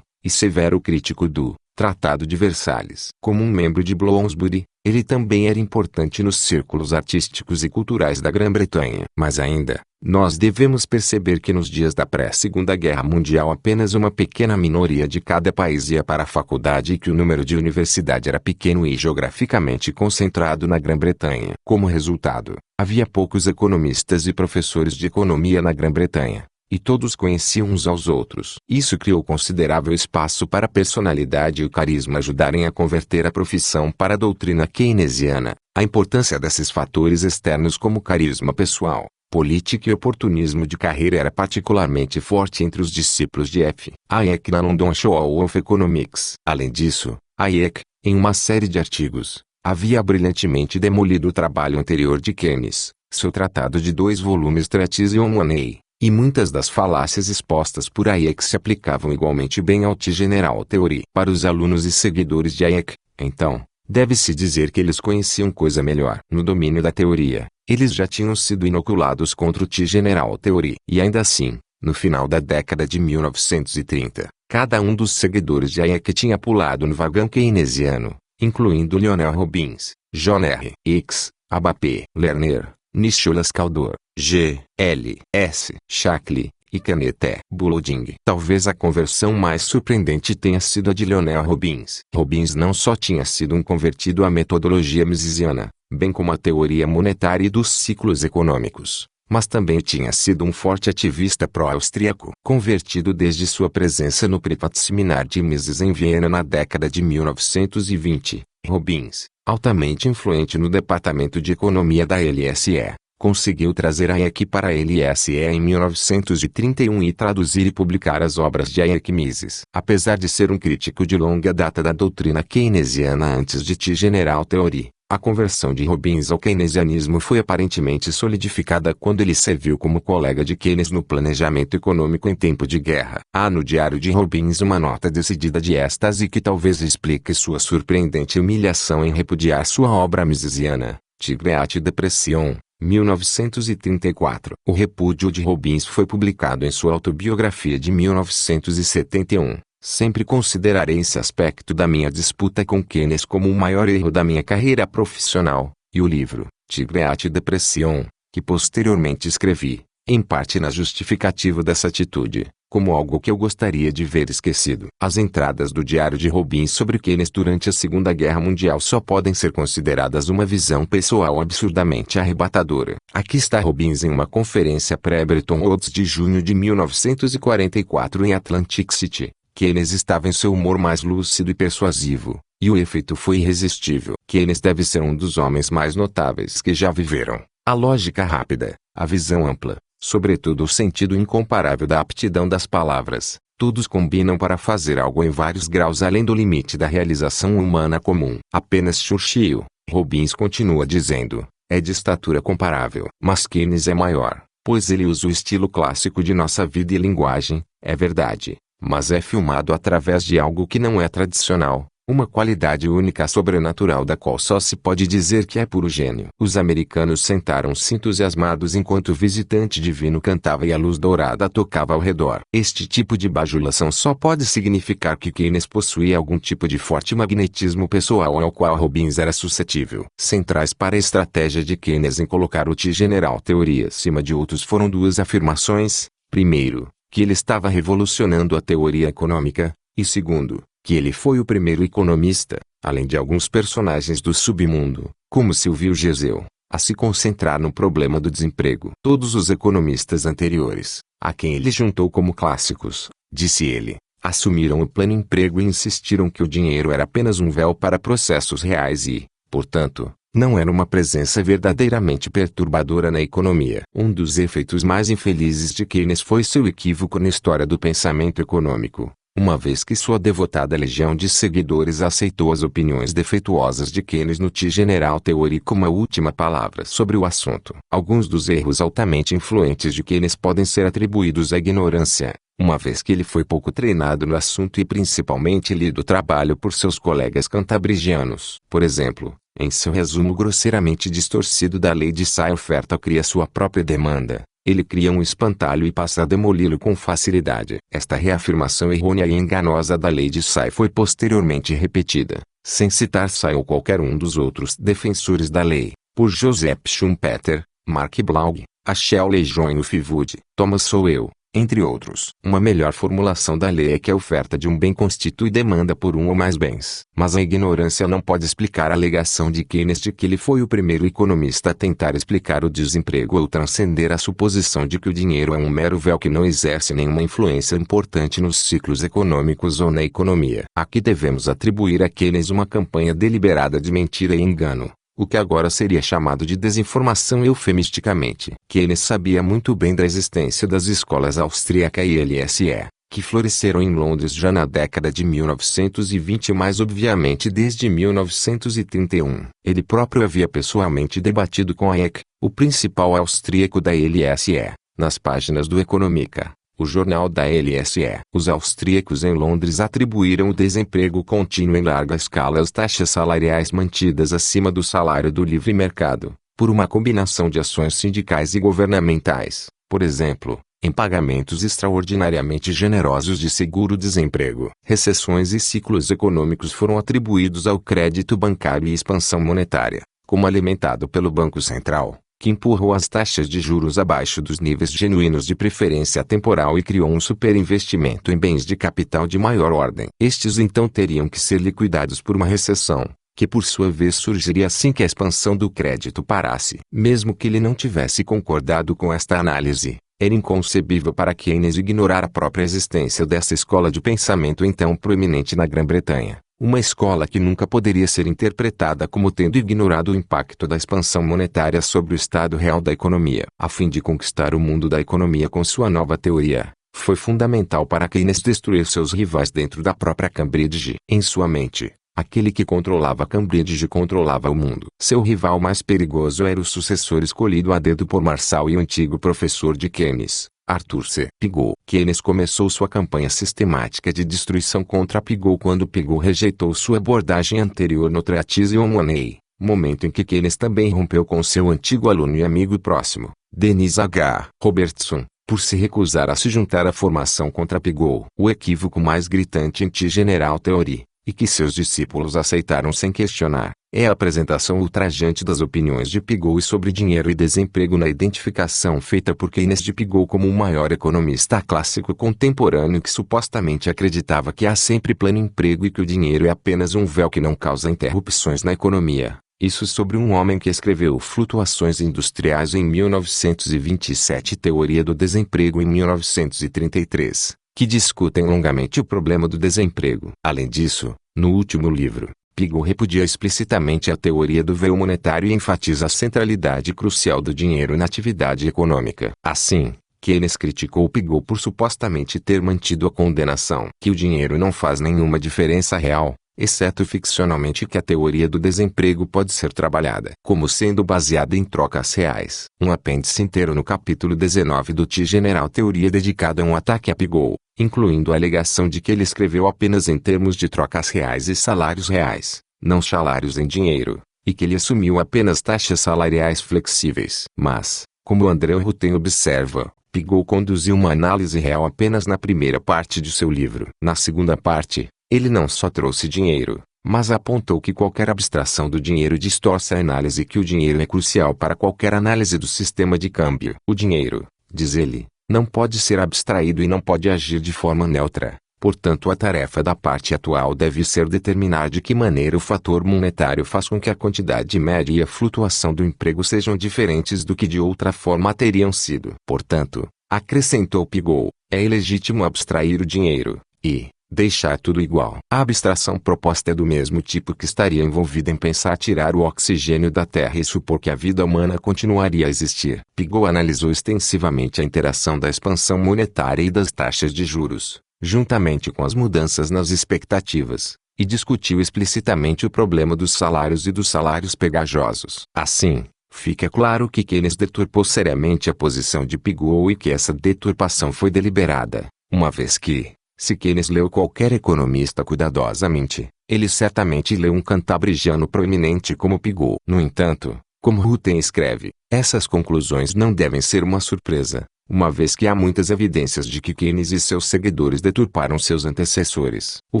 e severo crítico do Tratado de Versalhes. Como um membro de Bloomsbury, ele também era importante nos círculos artísticos e culturais da Grã-Bretanha. Mas ainda, nós devemos perceber que nos dias da pré-Segunda Guerra Mundial apenas uma pequena minoria de cada país ia para a faculdade e que o número de universidade era pequeno e geograficamente concentrado na Grã-Bretanha. Como resultado, havia poucos economistas e professores de economia na Grã-Bretanha, e todos conheciam uns aos outros. Isso criou considerável espaço para a personalidade e o carisma ajudarem a converter a profissão para a doutrina keynesiana. A importância desses fatores externos como carisma pessoal, política e oportunismo de carreira era particularmente forte entre os discípulos de F. Hayek na London School of Economics. Além disso, Hayek, em uma série de artigos, havia brilhantemente demolido o trabalho anterior de Keynes, seu tratado de 2 volumes Treatise on Money. E muitas das falácias expostas por Hayek se aplicavam igualmente bem ao T-General Theory. Para os alunos e seguidores de Hayek, então, deve-se dizer que eles conheciam coisa melhor. No domínio da teoria, eles já tinham sido inoculados contra o T-General Theory. E ainda assim, no final da década de 1930, cada um dos seguidores de Hayek tinha pulado no vagão keynesiano, incluindo Lionel Robbins, John R. X. Abapé, Lerner, Nicholas Caldor, G. L. S. Shackley e Kenneth E. Boulouding. Talvez a conversão mais surpreendente tenha sido a de Lionel Robbins. Robbins não só tinha sido um convertido à metodologia misesiana, bem como à teoria monetária e dos ciclos econômicos, mas também tinha sido um forte ativista pró-austríaco. Convertido desde sua presença no Privatseminar de Mises em Viena na década de 1920, Robbins, altamente influente no departamento de economia da LSE, conseguiu trazer Hayek para a LSE em 1931 e traduzir e publicar as obras de Hayek Mises. Apesar de ser um crítico de longa data da doutrina keynesiana antes de General Theory, a conversão de Robbins ao keynesianismo foi aparentemente solidificada quando ele serviu como colega de Keynes no planejamento econômico em tempo de guerra. Há no diário de Robbins uma nota decidida de êxtase que talvez explique sua surpreendente humilhação em repudiar sua obra misesiana, Tigreat Depression, 1934. O repúdio de Robbins foi publicado em sua autobiografia de 1971. Sempre considerarei esse aspecto da minha disputa com Keynes como o maior erro da minha carreira profissional, e o livro, Tigreat Depression, que posteriormente escrevi, em parte na justificativa dessa atitude, como algo que eu gostaria de ver esquecido. As entradas do diário de Robbins sobre Keynes durante a Segunda Guerra Mundial só podem ser consideradas uma visão pessoal absurdamente arrebatadora. Aqui está Robbins em uma conferência pré-Bretton Woods de junho de 1944 em Atlantic City. Keynes estava em seu humor mais lúcido e persuasivo, e o efeito foi irresistível. Keynes deve ser um dos homens mais notáveis que já viveram. A lógica rápida, a visão ampla, sobretudo o sentido incomparável da aptidão das palavras, todos combinam para fazer algo em vários graus além do limite da realização humana comum. Apenas Churchill, Robbins continua dizendo, é de estatura comparável. Mas Keynes é maior, pois ele usa o estilo clássico de nossa vida e linguagem, é verdade. Mas é filmado através de algo que não é tradicional, uma qualidade única sobrenatural da qual só se pode dizer que é puro gênio. Os americanos sentaram-se entusiasmados enquanto o visitante divino cantava e a luz dourada tocava ao redor. Este tipo de bajulação só pode significar que Keynes possuía algum tipo de forte magnetismo pessoal ao qual Robbins era suscetível. Centrais para a estratégia de Keynes em colocar o General Theory acima de outros foram duas afirmações: primeiro, que ele estava revolucionando a teoria econômica, e segundo, que ele foi o primeiro economista, além de alguns personagens do submundo, como Silvio Gesell, a se concentrar no problema do desemprego. Todos os economistas anteriores, a quem ele juntou como clássicos, disse ele, assumiram o pleno emprego e insistiram que o dinheiro era apenas um véu para processos reais e, portanto, não era uma presença verdadeiramente perturbadora na economia. Um dos efeitos mais infelizes de Keynes foi seu equívoco na história do pensamento econômico, uma vez que sua devotada legião de seguidores aceitou as opiniões defeituosas de Keynes no General Theory como a última palavra sobre o assunto. Alguns dos erros altamente influentes de Keynes podem ser atribuídos à ignorância, uma vez que ele foi pouco treinado no assunto e principalmente lido o trabalho por seus colegas cantabrigianos. Por exemplo, em seu resumo grosseiramente distorcido da lei de Say, oferta cria sua própria demanda. Ele cria um espantalho e passa a demoli-lo com facilidade. Esta reafirmação errônea e enganosa da lei de Say foi posteriormente repetida, sem citar Say ou qualquer um dos outros defensores da lei, por Joseph Schumpeter, Mark Blaug, Achel Lejeune Fiwood, Thomas Sowell, entre outros. Uma melhor formulação da lei é que a oferta de um bem constitui demanda por um ou mais bens. Mas a ignorância não pode explicar a alegação de Keynes de que ele foi o primeiro economista a tentar explicar o desemprego ou transcender a suposição de que o dinheiro é um mero véu que não exerce nenhuma influência importante nos ciclos econômicos ou na economia. Aqui devemos atribuir a Keynes uma campanha deliberada de mentira e engano, o que agora seria chamado de desinformação eufemisticamente. Keynes sabia muito bem da existência das escolas austríaca e LSE, que floresceram em Londres já na década de 1920 e mais obviamente desde 1931. Ele próprio havia pessoalmente debatido com Hayek, o principal austríaco da LSE, nas páginas do Economica, o jornal da LSE. Os austríacos em Londres atribuíram o desemprego contínuo em larga escala às taxas salariais mantidas acima do salário do livre mercado, por uma combinação de ações sindicais e governamentais, por exemplo, em pagamentos extraordinariamente generosos de seguro-desemprego. Recessões e ciclos econômicos foram atribuídos ao crédito bancário e expansão monetária, como alimentado pelo Banco Central, que empurrou as taxas de juros abaixo dos níveis genuínos de preferência temporal e criou um superinvestimento em bens de capital de maior ordem. Estes então teriam que ser liquidados por uma recessão, que por sua vez surgiria assim que a expansão do crédito parasse. Mesmo que ele não tivesse concordado com esta análise, era inconcebível para Keynes ignorar a própria existência dessa escola de pensamento então proeminente na Grã-Bretanha. Uma escola que nunca poderia ser interpretada como tendo ignorado o impacto da expansão monetária sobre o estado real da economia. A fim de conquistar o mundo da economia com sua nova teoria, foi fundamental para Keynes destruir seus rivais dentro da própria Cambridge. Em sua mente, aquele que controlava Cambridge controlava o mundo. Seu rival mais perigoso era o sucessor escolhido a dedo por Marshall e o antigo professor de Keynes, Arthur C. Pigou. Keynes começou sua campanha sistemática de destruição contra Pigou quando Pigou rejeitou sua abordagem anterior no Treatise on Money, momento em que Keynes também rompeu com seu antigo aluno e amigo próximo, Denis H. Robertson, por se recusar a se juntar à formação contra Pigou. O equívoco mais gritante em T General Theory, e que seus discípulos aceitaram sem questionar, é a apresentação ultrajante das opiniões de Pigou sobre dinheiro e desemprego na identificação feita por Keynes de Pigou como o maior economista clássico contemporâneo que supostamente acreditava que há sempre pleno emprego e que o dinheiro é apenas um véu que não causa interrupções na economia. Isso sobre um homem que escreveu Flutuações Industriais em 1927 e Teoria do Desemprego em 1933, que discutem longamente o problema do desemprego. Além disso, no último livro, Pigou repudia explicitamente a teoria do véu monetário e enfatiza a centralidade crucial do dinheiro na atividade econômica. Assim, Keynes criticou Pigou por supostamente ter mantido a condenação que o dinheiro não faz nenhuma diferença real, exceto ficcionalmente, que a teoria do desemprego pode ser trabalhada como sendo baseada em trocas reais. Um apêndice inteiro no capítulo 19 do T General Teoria dedicado a um ataque a Pigou, incluindo a alegação de que ele escreveu apenas em termos de trocas reais e salários reais, não salários em dinheiro, e que ele assumiu apenas taxas salariais flexíveis. Mas, como André Rutten observa, Pigou conduziu uma análise real apenas na primeira parte de seu livro. Na segunda parte, ele não só trouxe dinheiro, mas apontou que qualquer abstração do dinheiro distorce a análise, que o dinheiro é crucial para qualquer análise do sistema de câmbio. O dinheiro, diz ele, não pode ser abstraído e não pode agir de forma neutra. Portanto, a tarefa da parte atual deve ser determinar de que maneira o fator monetário faz com que a quantidade média e a flutuação do emprego sejam diferentes do que de outra forma teriam sido. Portanto, acrescentou Pigou, é ilegítimo abstrair o dinheiro e deixar tudo igual. A abstração proposta é do mesmo tipo que estaria envolvida em pensar tirar o oxigênio da Terra e supor que a vida humana continuaria a existir. Pigou analisou extensivamente a interação da expansão monetária e das taxas de juros, juntamente com as mudanças nas expectativas, e discutiu explicitamente o problema dos salários e dos salários pegajosos. Assim, fica claro que Keynes deturpou seriamente a posição de Pigou e que essa deturpação foi deliberada, uma vez que, se Keynes leu qualquer economista cuidadosamente, ele certamente leu um cantabrigiano proeminente como Pigou. No entanto, como Rutten escreve, essas conclusões não devem ser uma surpresa, uma vez que há muitas evidências de que Keynes e seus seguidores deturparam seus antecessores. O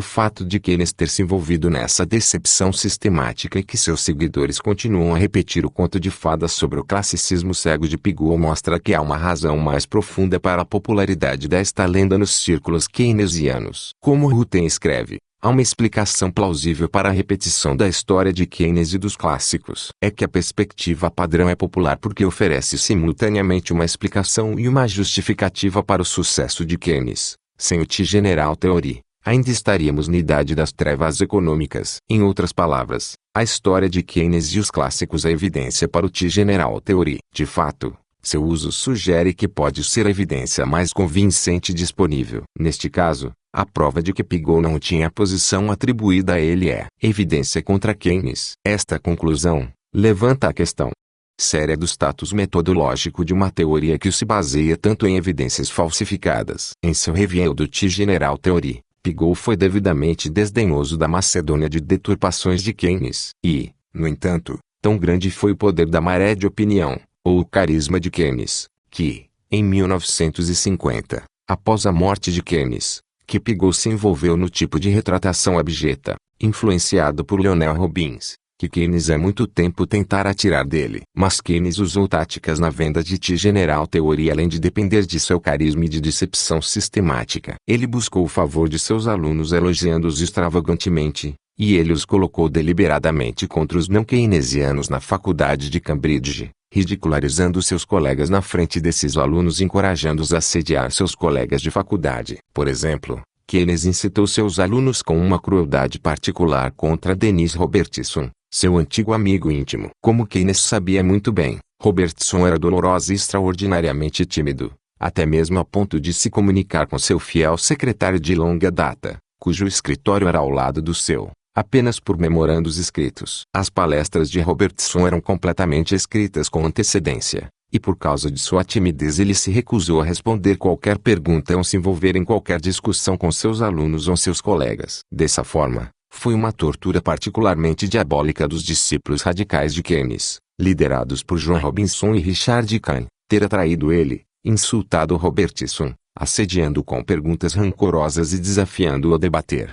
fato de Keynes ter se envolvido nessa decepção sistemática e que seus seguidores continuam a repetir o conto de fadas sobre o classicismo cego de Pigou mostra que há uma razão mais profunda para a popularidade desta lenda nos círculos keynesianos. Como Rutten escreve, há uma explicação plausível para a repetição da história de Keynes e dos clássicos. É que a perspectiva padrão é popular porque oferece simultaneamente uma explicação e uma justificativa para o sucesso de Keynes. Sem o T General Theory, ainda estaríamos na idade das trevas econômicas. Em outras palavras, a história de Keynes e os clássicos é evidência para o T General Theory. De fato, seu uso sugere que pode ser a evidência mais convincente disponível. Neste caso, a prova de que Pigou não tinha a posição atribuída a ele é evidência contra Keynes. Esta conclusão levanta a questão séria do status metodológico de uma teoria que se baseia tanto em evidências falsificadas. Em seu review do T General Theory, Pigou foi devidamente desdenhoso da Macedônia de deturpações de Keynes. E, no entanto, tão grande foi o poder da maré de opinião, ou o carisma de Keynes, que, em 1950, após a morte de Keynes, que Pigou se envolveu no tipo de retratação abjeta, influenciado por Lionel Robbins, que Keynes há muito tempo tentara tirar dele. Mas Keynes usou táticas na venda de T General Theory além de depender de seu carisma e de decepção sistemática. Ele buscou o favor de seus alunos elogiando-os extravagantemente, e ele os colocou deliberadamente contra os não keynesianos na faculdade de Cambridge, ridicularizando seus colegas na frente desses alunos e encorajando-os a assediar seus colegas de faculdade. Por exemplo, Keynes incitou seus alunos com uma crueldade particular contra Dennis Robertson, seu antigo amigo íntimo. Como Keynes sabia muito bem, Robertson era doloroso e extraordinariamente tímido, até mesmo a ponto de se comunicar com seu fiel secretário de longa data, cujo escritório era ao lado do seu, apenas por memorandos escritos. As palestras de Robertson eram completamente escritas com antecedência, e por causa de sua timidez ele se recusou a responder qualquer pergunta ou se envolver em qualquer discussão com seus alunos ou seus colegas. Dessa forma, foi uma tortura particularmente diabólica dos discípulos radicais de Keynes, liderados por John Robinson e Richard Kahn, ter atraído ele, insultado Robertson, assediando-o com perguntas rancorosas e desafiando-o a debater.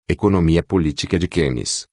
Economia política de Keynes.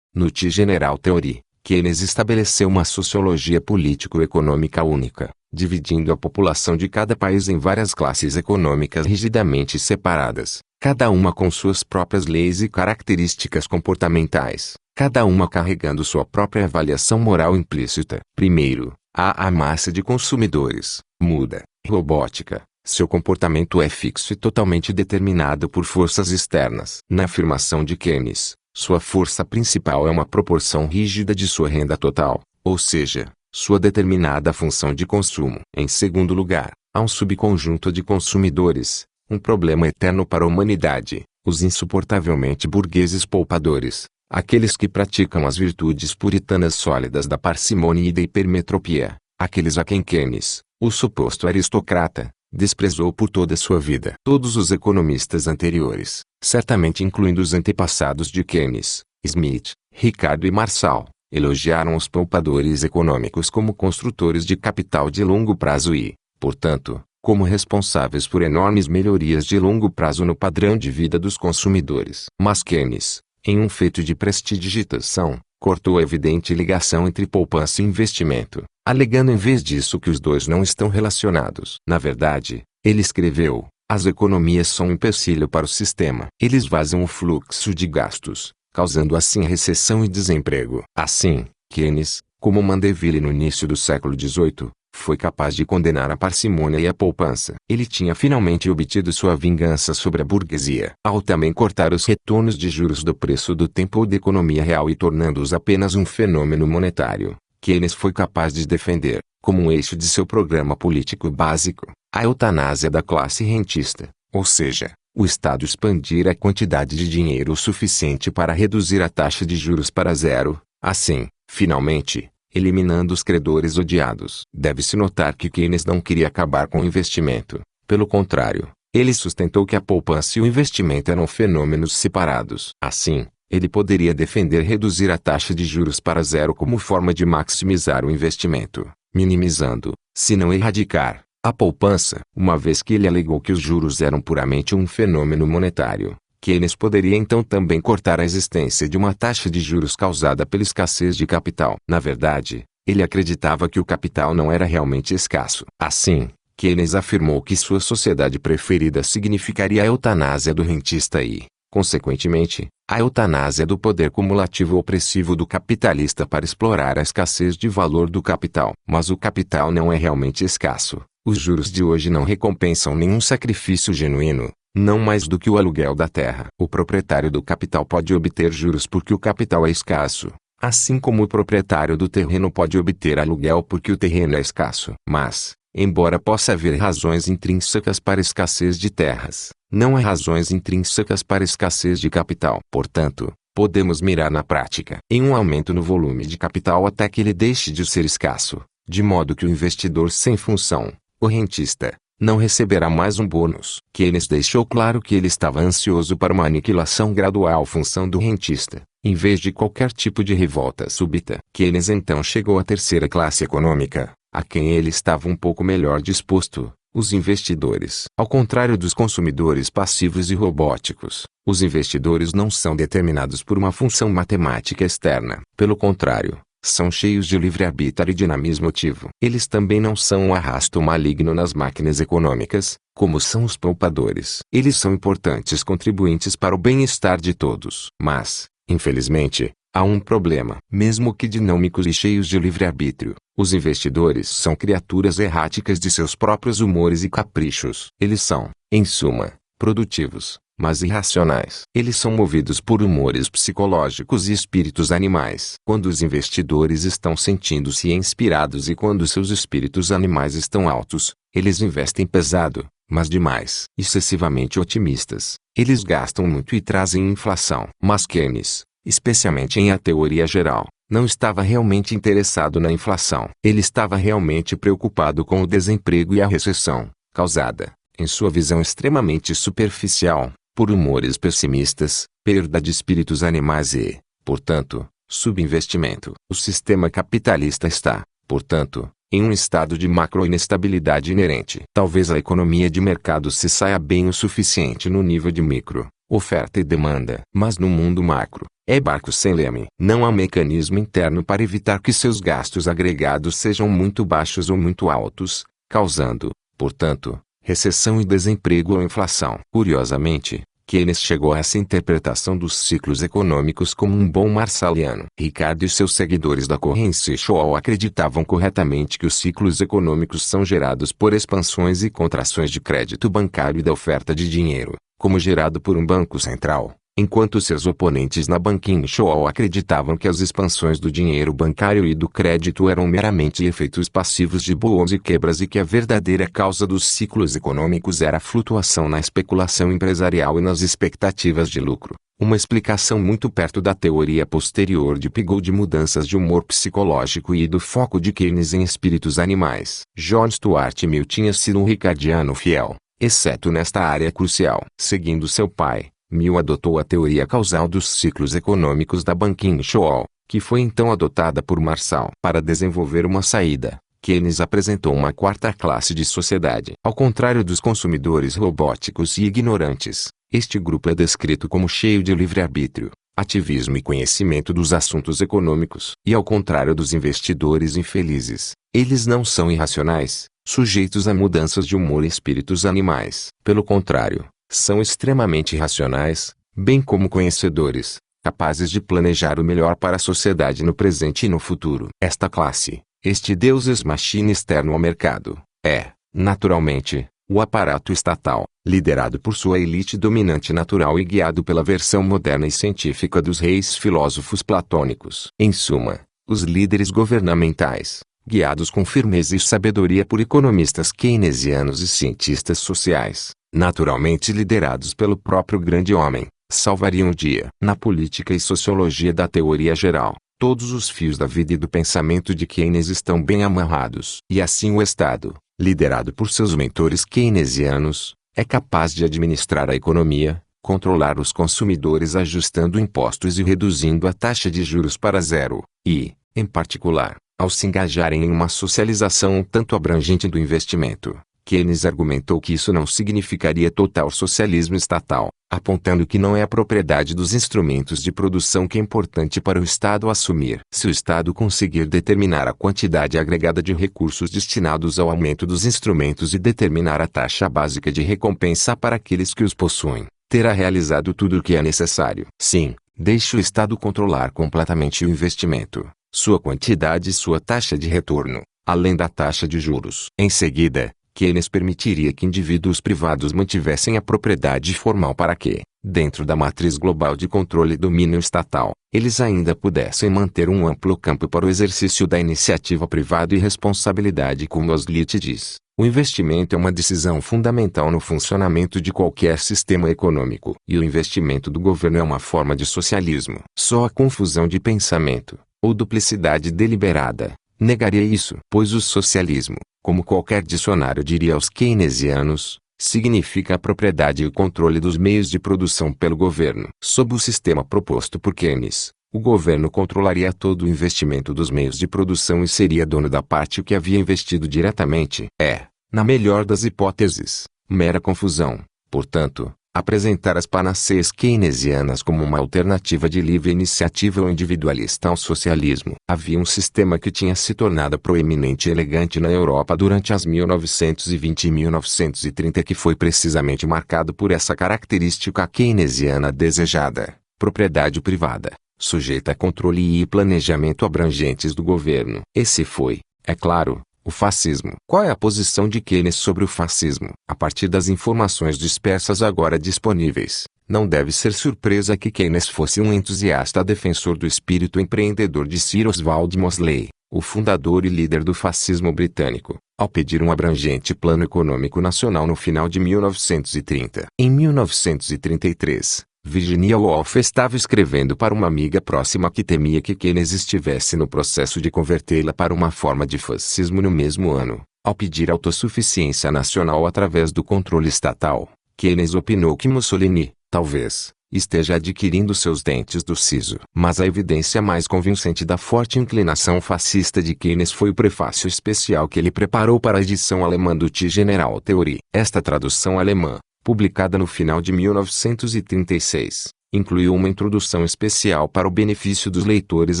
No T General Theory, Keynes estabeleceu uma sociologia político-econômica única, dividindo a população de cada país em várias classes econômicas rigidamente separadas, cada uma com suas próprias leis e características comportamentais, cada uma carregando sua própria avaliação moral implícita. Primeiro, há a massa de consumidores, muda, robótica. Seu comportamento é fixo e totalmente determinado por forças externas. Na afirmação de Keynes, sua força principal é uma proporção rígida de sua renda total, ou seja, sua determinada função de consumo. Em segundo lugar, há um subconjunto de consumidores, um problema eterno para a humanidade, os insuportavelmente burgueses poupadores, aqueles que praticam as virtudes puritanas sólidas da parcimônia e da hipermetropia, aqueles a quem Keynes, o suposto aristocrata, desprezou por toda a sua vida. Todos os economistas anteriores, certamente incluindo os antepassados de Keynes, Smith, Ricardo e Marshall, elogiaram os poupadores econômicos como construtores de capital de longo prazo e, portanto, como responsáveis por enormes melhorias de longo prazo no padrão de vida dos consumidores. Mas Keynes, em um feito de prestidigitação, cortou a evidente ligação entre poupança e investimento, alegando em vez disso que os dois não estão relacionados. Na verdade, ele escreveu, as economias são um empecilho para o sistema. Eles vazam o fluxo de gastos, causando assim recessão e desemprego. Assim, Keynes, como Mandeville no início do século XVIII, foi capaz de condenar a parcimônia e a poupança. Ele tinha finalmente obtido sua vingança sobre a burguesia, ao também cortar os retornos de juros do preço do tempo ou da economia real e tornando-os apenas um fenômeno monetário. Keynes foi capaz de defender, como um eixo de seu programa político básico, a eutanásia da classe rentista, ou seja, o Estado expandir a quantidade de dinheiro suficiente para reduzir a taxa de juros para zero, assim, finalmente, eliminando os credores odiados. Deve-se notar que Keynes não queria acabar com o investimento. Pelo contrário, ele sustentou que a poupança e o investimento eram fenômenos separados. Assim, ele poderia defender reduzir a taxa de juros para zero como forma de maximizar o investimento, minimizando, se não erradicar, a poupança. Uma vez que ele alegou que os juros eram puramente um fenômeno monetário, Keynes poderia então também cortar a existência de uma taxa de juros causada pela escassez de capital. Na verdade, ele acreditava que o capital não era realmente escasso. Assim, Keynes afirmou que sua sociedade preferida significaria a eutanásia do rentista e, consequentemente, a eutanásia do poder cumulativo opressivo do capitalista para explorar a escassez de valor do capital. Mas o capital não é realmente escasso. Os juros de hoje não recompensam nenhum sacrifício genuíno, não mais do que o aluguel da terra. O proprietário do capital pode obter juros porque o capital é escasso, assim como o proprietário do terreno pode obter aluguel porque o terreno é escasso. Mas, embora possa haver razões intrínsecas para a escassez de terras, não há razões intrínsecas para a escassez de capital. Portanto, podemos mirar na prática em um aumento no volume de capital até que ele deixe de ser escasso, de modo que o investidor sem função, o rentista, não receberá mais um bônus. Keynes deixou claro que ele estava ansioso para uma aniquilação gradual função do rentista, em vez de qualquer tipo de revolta súbita. Keynes então chegou à terceira classe econômica, a quem ele estava um pouco melhor disposto, os investidores. Ao contrário dos consumidores passivos e robóticos, os investidores não são determinados por uma função matemática externa. Pelo contrário, São cheios de livre-arbítrio e dinamismo ativo. Eles também não são um arrasto maligno nas máquinas econômicas, como são os poupadores. Eles são importantes contribuintes para o bem-estar de todos. Mas, infelizmente, há um problema. Mesmo que dinâmicos e cheios de livre-arbítrio, os investidores são criaturas erráticas de seus próprios humores e caprichos. Eles são, em suma, produtivos, mas irracionais. Eles são movidos por humores psicológicos e espíritos animais. Quando os investidores estão sentindo-se inspirados e quando seus espíritos animais estão altos, eles investem pesado, mas demais. Excessivamente otimistas, eles gastam muito e trazem inflação. Mas Keynes, especialmente em A Teoria Geral, não estava realmente interessado na inflação. Ele estava realmente preocupado com o desemprego e a recessão, causada, em sua visão extremamente superficial, por humores pessimistas, perda de espíritos animais e, portanto, subinvestimento. O sistema capitalista está, portanto, em um estado de macro-inestabilidade inerente. Talvez a economia de mercado se saia bem o suficiente no nível de micro, oferta e demanda. Mas no mundo macro, é barco sem leme. Não há mecanismo interno para evitar que seus gastos agregados sejam muito baixos ou muito altos, causando, portanto, recessão e desemprego ou inflação. Curiosamente, Keynes chegou a essa interpretação dos ciclos econômicos como um bom marsaliano. Ricardo e seus seguidores da corrente Shaw acreditavam corretamente que os ciclos econômicos são gerados por expansões e contrações de crédito bancário e da oferta de dinheiro, como gerado por um banco central, enquanto seus oponentes na Banking Shaw acreditavam que as expansões do dinheiro bancário e do crédito eram meramente efeitos passivos de boas e quebras e que a verdadeira causa dos ciclos econômicos era a flutuação na especulação empresarial e nas expectativas de lucro. Uma explicação muito perto da teoria posterior de Pigou de mudanças de humor psicológico e do foco de Keynes em espíritos animais. John Stuart Mill tinha sido um ricardiano fiel, exceto nesta área crucial. Seguindo seu pai, Mill adotou a teoria causal dos ciclos econômicos da Banking Shaw, que foi então adotada por Marshall. Para desenvolver uma saída, Keynes apresentou uma quarta classe de sociedade. Ao contrário dos consumidores robóticos e ignorantes, este grupo é descrito como cheio de livre-arbítrio, ativismo e conhecimento dos assuntos econômicos. E ao contrário dos investidores infelizes, eles não são irracionais, sujeitos a mudanças de humor e espíritos animais. Pelo contrário, são extremamente racionais, bem como conhecedores, capazes de planejar o melhor para a sociedade no presente e no futuro. Esta classe, este Deus ex machina externo ao mercado, é, naturalmente, o aparato estatal, liderado por sua elite dominante natural e guiado pela versão moderna e científica dos reis filósofos platônicos. Em suma, os líderes governamentais, guiados com firmeza e sabedoria por economistas keynesianos e cientistas sociais, naturalmente liderados pelo próprio grande homem, salvariam o dia. Na política e sociologia da teoria geral, todos os fios da vida e do pensamento de Keynes estão bem amarrados. E assim o Estado, liderado por seus mentores keynesianos, é capaz de administrar a economia, controlar os consumidores ajustando impostos e reduzindo a taxa de juros para zero, e, em particular, ao se engajarem em uma socialização um tanto abrangente do investimento. Keynes argumentou que isso não significaria total socialismo estatal, apontando que não é a propriedade dos instrumentos de produção que é importante para o Estado assumir. Se o Estado conseguir determinar a quantidade agregada de recursos destinados ao aumento dos instrumentos e determinar a taxa básica de recompensa para aqueles que os possuem, terá realizado tudo o que é necessário. Sim, deixe o Estado controlar completamente o investimento, sua quantidade e sua taxa de retorno, além da taxa de juros. Em seguida, Keynes permitiria que indivíduos privados mantivessem a propriedade formal para que, dentro da matriz global de controle e domínio estatal, eles ainda pudessem manter um amplo campo para o exercício da iniciativa privada e responsabilidade. Como Oslit diz, o investimento é uma decisão fundamental no funcionamento de qualquer sistema econômico. E o investimento do governo é uma forma de socialismo. Só a confusão de pensamento, ou duplicidade deliberada, negaria isso. Pois o socialismo, como qualquer dicionário diria aos keynesianos, significa a propriedade e o controle dos meios de produção pelo governo. Sob o sistema proposto por Keynes, o governo controlaria todo o investimento dos meios de produção e seria dono da parte que havia investido diretamente. É, na melhor das hipóteses, mera confusão. Portanto, Apresentar as panaceias keynesianas como uma alternativa de livre iniciativa ou individualista ao socialismo. Havia um sistema que tinha se tornado proeminente e elegante na Europa durante as 1920 e 1930 que foi precisamente marcado por essa característica keynesiana desejada: propriedade privada, sujeita a controle e planejamento abrangentes do governo. Esse foi, é claro, o fascismo. Qual é a posição de Keynes sobre o fascismo? A partir das informações dispersas agora disponíveis, não deve ser surpresa que Keynes fosse um entusiasta defensor do espírito empreendedor de Sir Oswald Mosley, o fundador e líder do fascismo britânico, ao pedir um abrangente plano econômico nacional no final de 1930. Em 1933, Virginia Woolf estava escrevendo para uma amiga próxima que temia que Keynes estivesse no processo de convertê-la para uma forma de fascismo no mesmo ano. Ao pedir autossuficiência nacional através do controle estatal, Keynes opinou que Mussolini, talvez, esteja adquirindo seus dentes do siso. Mas a evidência mais convincente da forte inclinação fascista de Keynes foi o prefácio especial que ele preparou para a edição alemã do Die Generaltheorie. Esta tradução alemã, publicada no final de 1936, incluiu uma introdução especial para o benefício dos leitores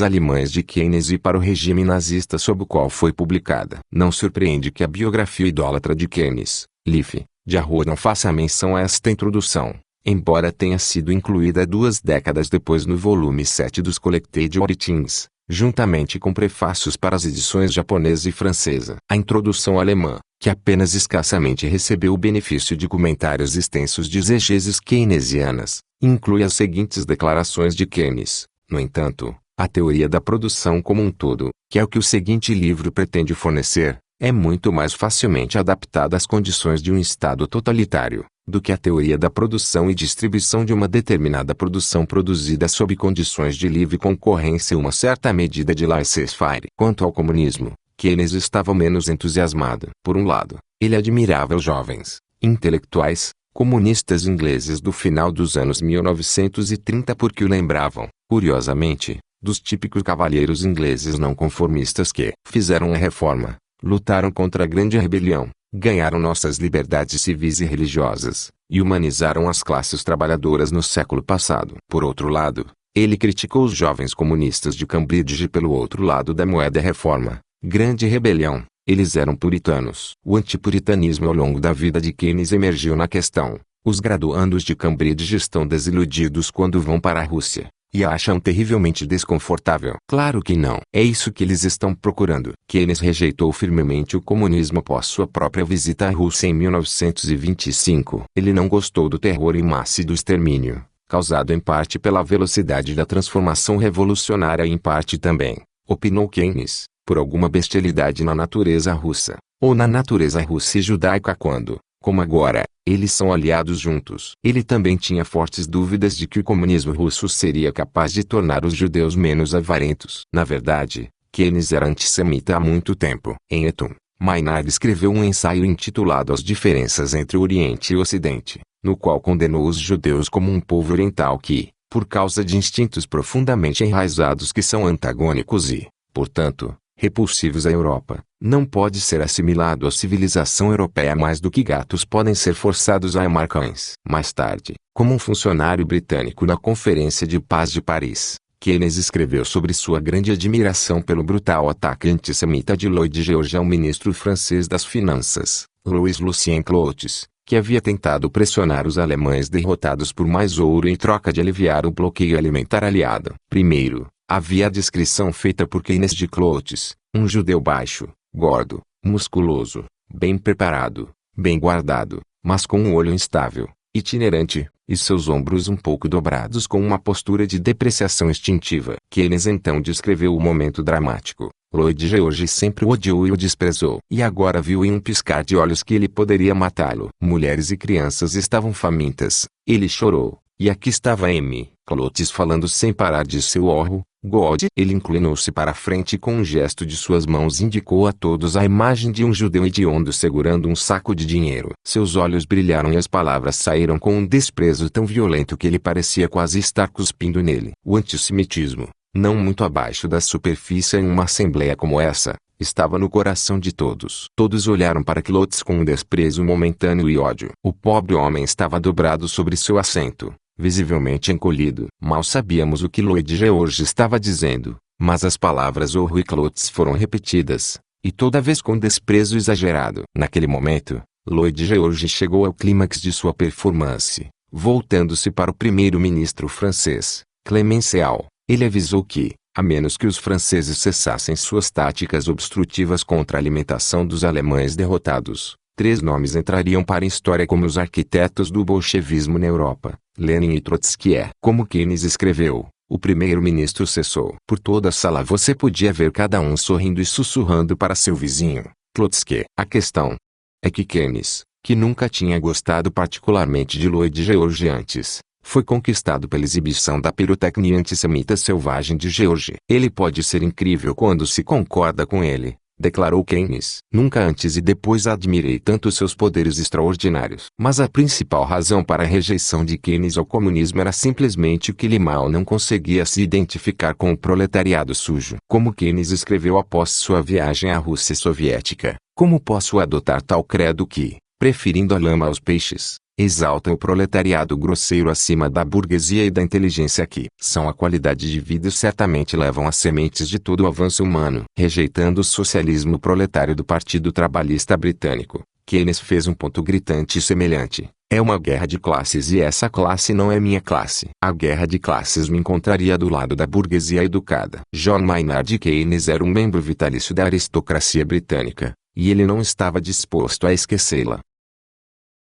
alemães de Keynes e para o regime nazista sob o qual foi publicada. Não surpreende que a biografia idólatra de Keynes, Life, de Arrow não faça menção a esta introdução, embora tenha sido incluída 2 décadas depois no volume 7 dos Collected Writings, juntamente com prefácios para as edições japonesa e francesa. A introdução alemã, que apenas escassamente recebeu o benefício de comentários extensos de exegeses keynesianas, inclui as seguintes declarações de Keynes. No entanto, a teoria da produção como um todo, que é o que o seguinte livro pretende fornecer, é muito mais facilmente adaptada às condições de um Estado totalitário, do que a teoria da produção e distribuição de uma determinada produção produzida sob condições de livre concorrência e uma certa medida de laissez-faire. Quanto ao comunismo, Keynes estava menos entusiasmado. Por um lado, ele admirava os jovens, intelectuais, comunistas ingleses do final dos anos 1930 porque o lembravam, curiosamente, dos típicos cavalheiros ingleses não conformistas que fizeram a reforma, lutaram contra a grande rebelião, ganharam nossas liberdades civis e religiosas, e humanizaram as classes trabalhadoras no século passado. Por outro lado, ele criticou os jovens comunistas de Cambridge pelo outro lado da moeda reforma, grande rebelião. Eles eram puritanos. O antipuritanismo ao longo da vida de Keynes emergiu na questão: os graduandos de Cambridge estão desiludidos quando vão para a Rússia, e a acham terrivelmente desconfortável. Claro que não. É isso que eles estão procurando. Keynes rejeitou firmemente o comunismo após sua própria visita à Rússia em 1925. Ele não gostou do terror em massa e do extermínio, causado em parte pela velocidade da transformação revolucionária e em parte também, opinou Keynes, por alguma bestialidade na natureza russa, ou na natureza russa e judaica quando, como agora, eles são aliados juntos. Ele também tinha fortes dúvidas de que o comunismo russo seria capaz de tornar os judeus menos avarentos. Na verdade, Keynes era antissemita há muito tempo. Em Eton, Maynard escreveu um ensaio intitulado As Diferenças entre o Oriente e o Ocidente, no qual condenou os judeus como um povo oriental que, por causa de instintos profundamente enraizados que são antagônicos e, portanto, repulsivos à Europa, não pode ser assimilado à civilização europeia mais do que gatos podem ser forçados a amar cães. Mais tarde, como um funcionário britânico na Conferência de Paz de Paris, Keynes escreveu sobre sua grande admiração pelo brutal ataque antissemita de Lloyd George ao ministro francês das Finanças, Louis Lucien Clotes, que havia tentado pressionar os alemães derrotados por mais ouro em troca de aliviar o bloqueio alimentar aliado. Primeiro, havia a descrição feita por Keynes de Clotes, um judeu baixo, gordo, musculoso, bem preparado, bem guardado, mas com um olho instável, itinerante, e seus ombros um pouco dobrados com uma postura de depreciação instintiva. Keynes então descreveu o momento dramático. Lloyd George sempre o odiou e o desprezou. E agora viu em um piscar de olhos que ele poderia matá-lo. Mulheres e crianças estavam famintas. Ele chorou. E aqui estava Amy Clotes falando sem parar de seu horror, God. Ele inclinou-se para a frente e com um gesto de suas mãos indicou a todos a imagem de um judeu hediondo segurando um saco de dinheiro. Seus olhos brilharam e as palavras saíram com um desprezo tão violento que ele parecia quase estar cuspindo nele. O antissemitismo, não muito abaixo da superfície em uma assembleia como essa, estava no coração de todos. Todos olharam para Klotz com um desprezo momentâneo e ódio. O pobre homem estava dobrado sobre seu assento, visivelmente encolhido. Mal sabíamos o que Lloyd George estava dizendo, mas as palavras Rui Klotz foram repetidas, e toda vez com desprezo exagerado. Naquele momento, Lloyd George chegou ao clímax de sua performance. Voltando-se para o primeiro-ministro francês, Clemenceau, ele avisou que, a menos que os franceses cessassem suas táticas obstrutivas contra a alimentação dos alemães derrotados, 3 nomes entrariam para a história como os arquitetos do bolchevismo na Europa: Lenin e Trotsky. Como Keynes escreveu, o primeiro-ministro cessou. Por toda a sala você podia ver cada um sorrindo e sussurrando para seu vizinho, Trotsky. A questão é que Keynes, que nunca tinha gostado particularmente de Lloyd George antes, foi conquistado pela exibição da pirotecnia antissemita selvagem de George. Ele pode ser incrível quando se concorda com ele, declarou Keynes. Nunca antes e depois admirei tanto seus poderes extraordinários. Mas a principal razão para a rejeição de Keynes ao comunismo era simplesmente que ele mal não conseguia se identificar com o proletariado sujo. Como Keynes escreveu após sua viagem à Rússia soviética, como posso adotar tal credo que, preferindo a lama aos peixes, exalta o proletariado grosseiro acima da burguesia e da inteligência que são a qualidade de vida e certamente levam as sementes de todo o avanço humano. Rejeitando o socialismo proletário do Partido Trabalhista Britânico, Keynes fez um ponto gritante e semelhante: é uma guerra de classes e essa classe não é minha classe. A guerra de classes me encontraria do lado da burguesia educada. John Maynard Keynes era um membro vitalício da aristocracia britânica, e ele não estava disposto a esquecê-la.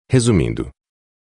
Resumindo,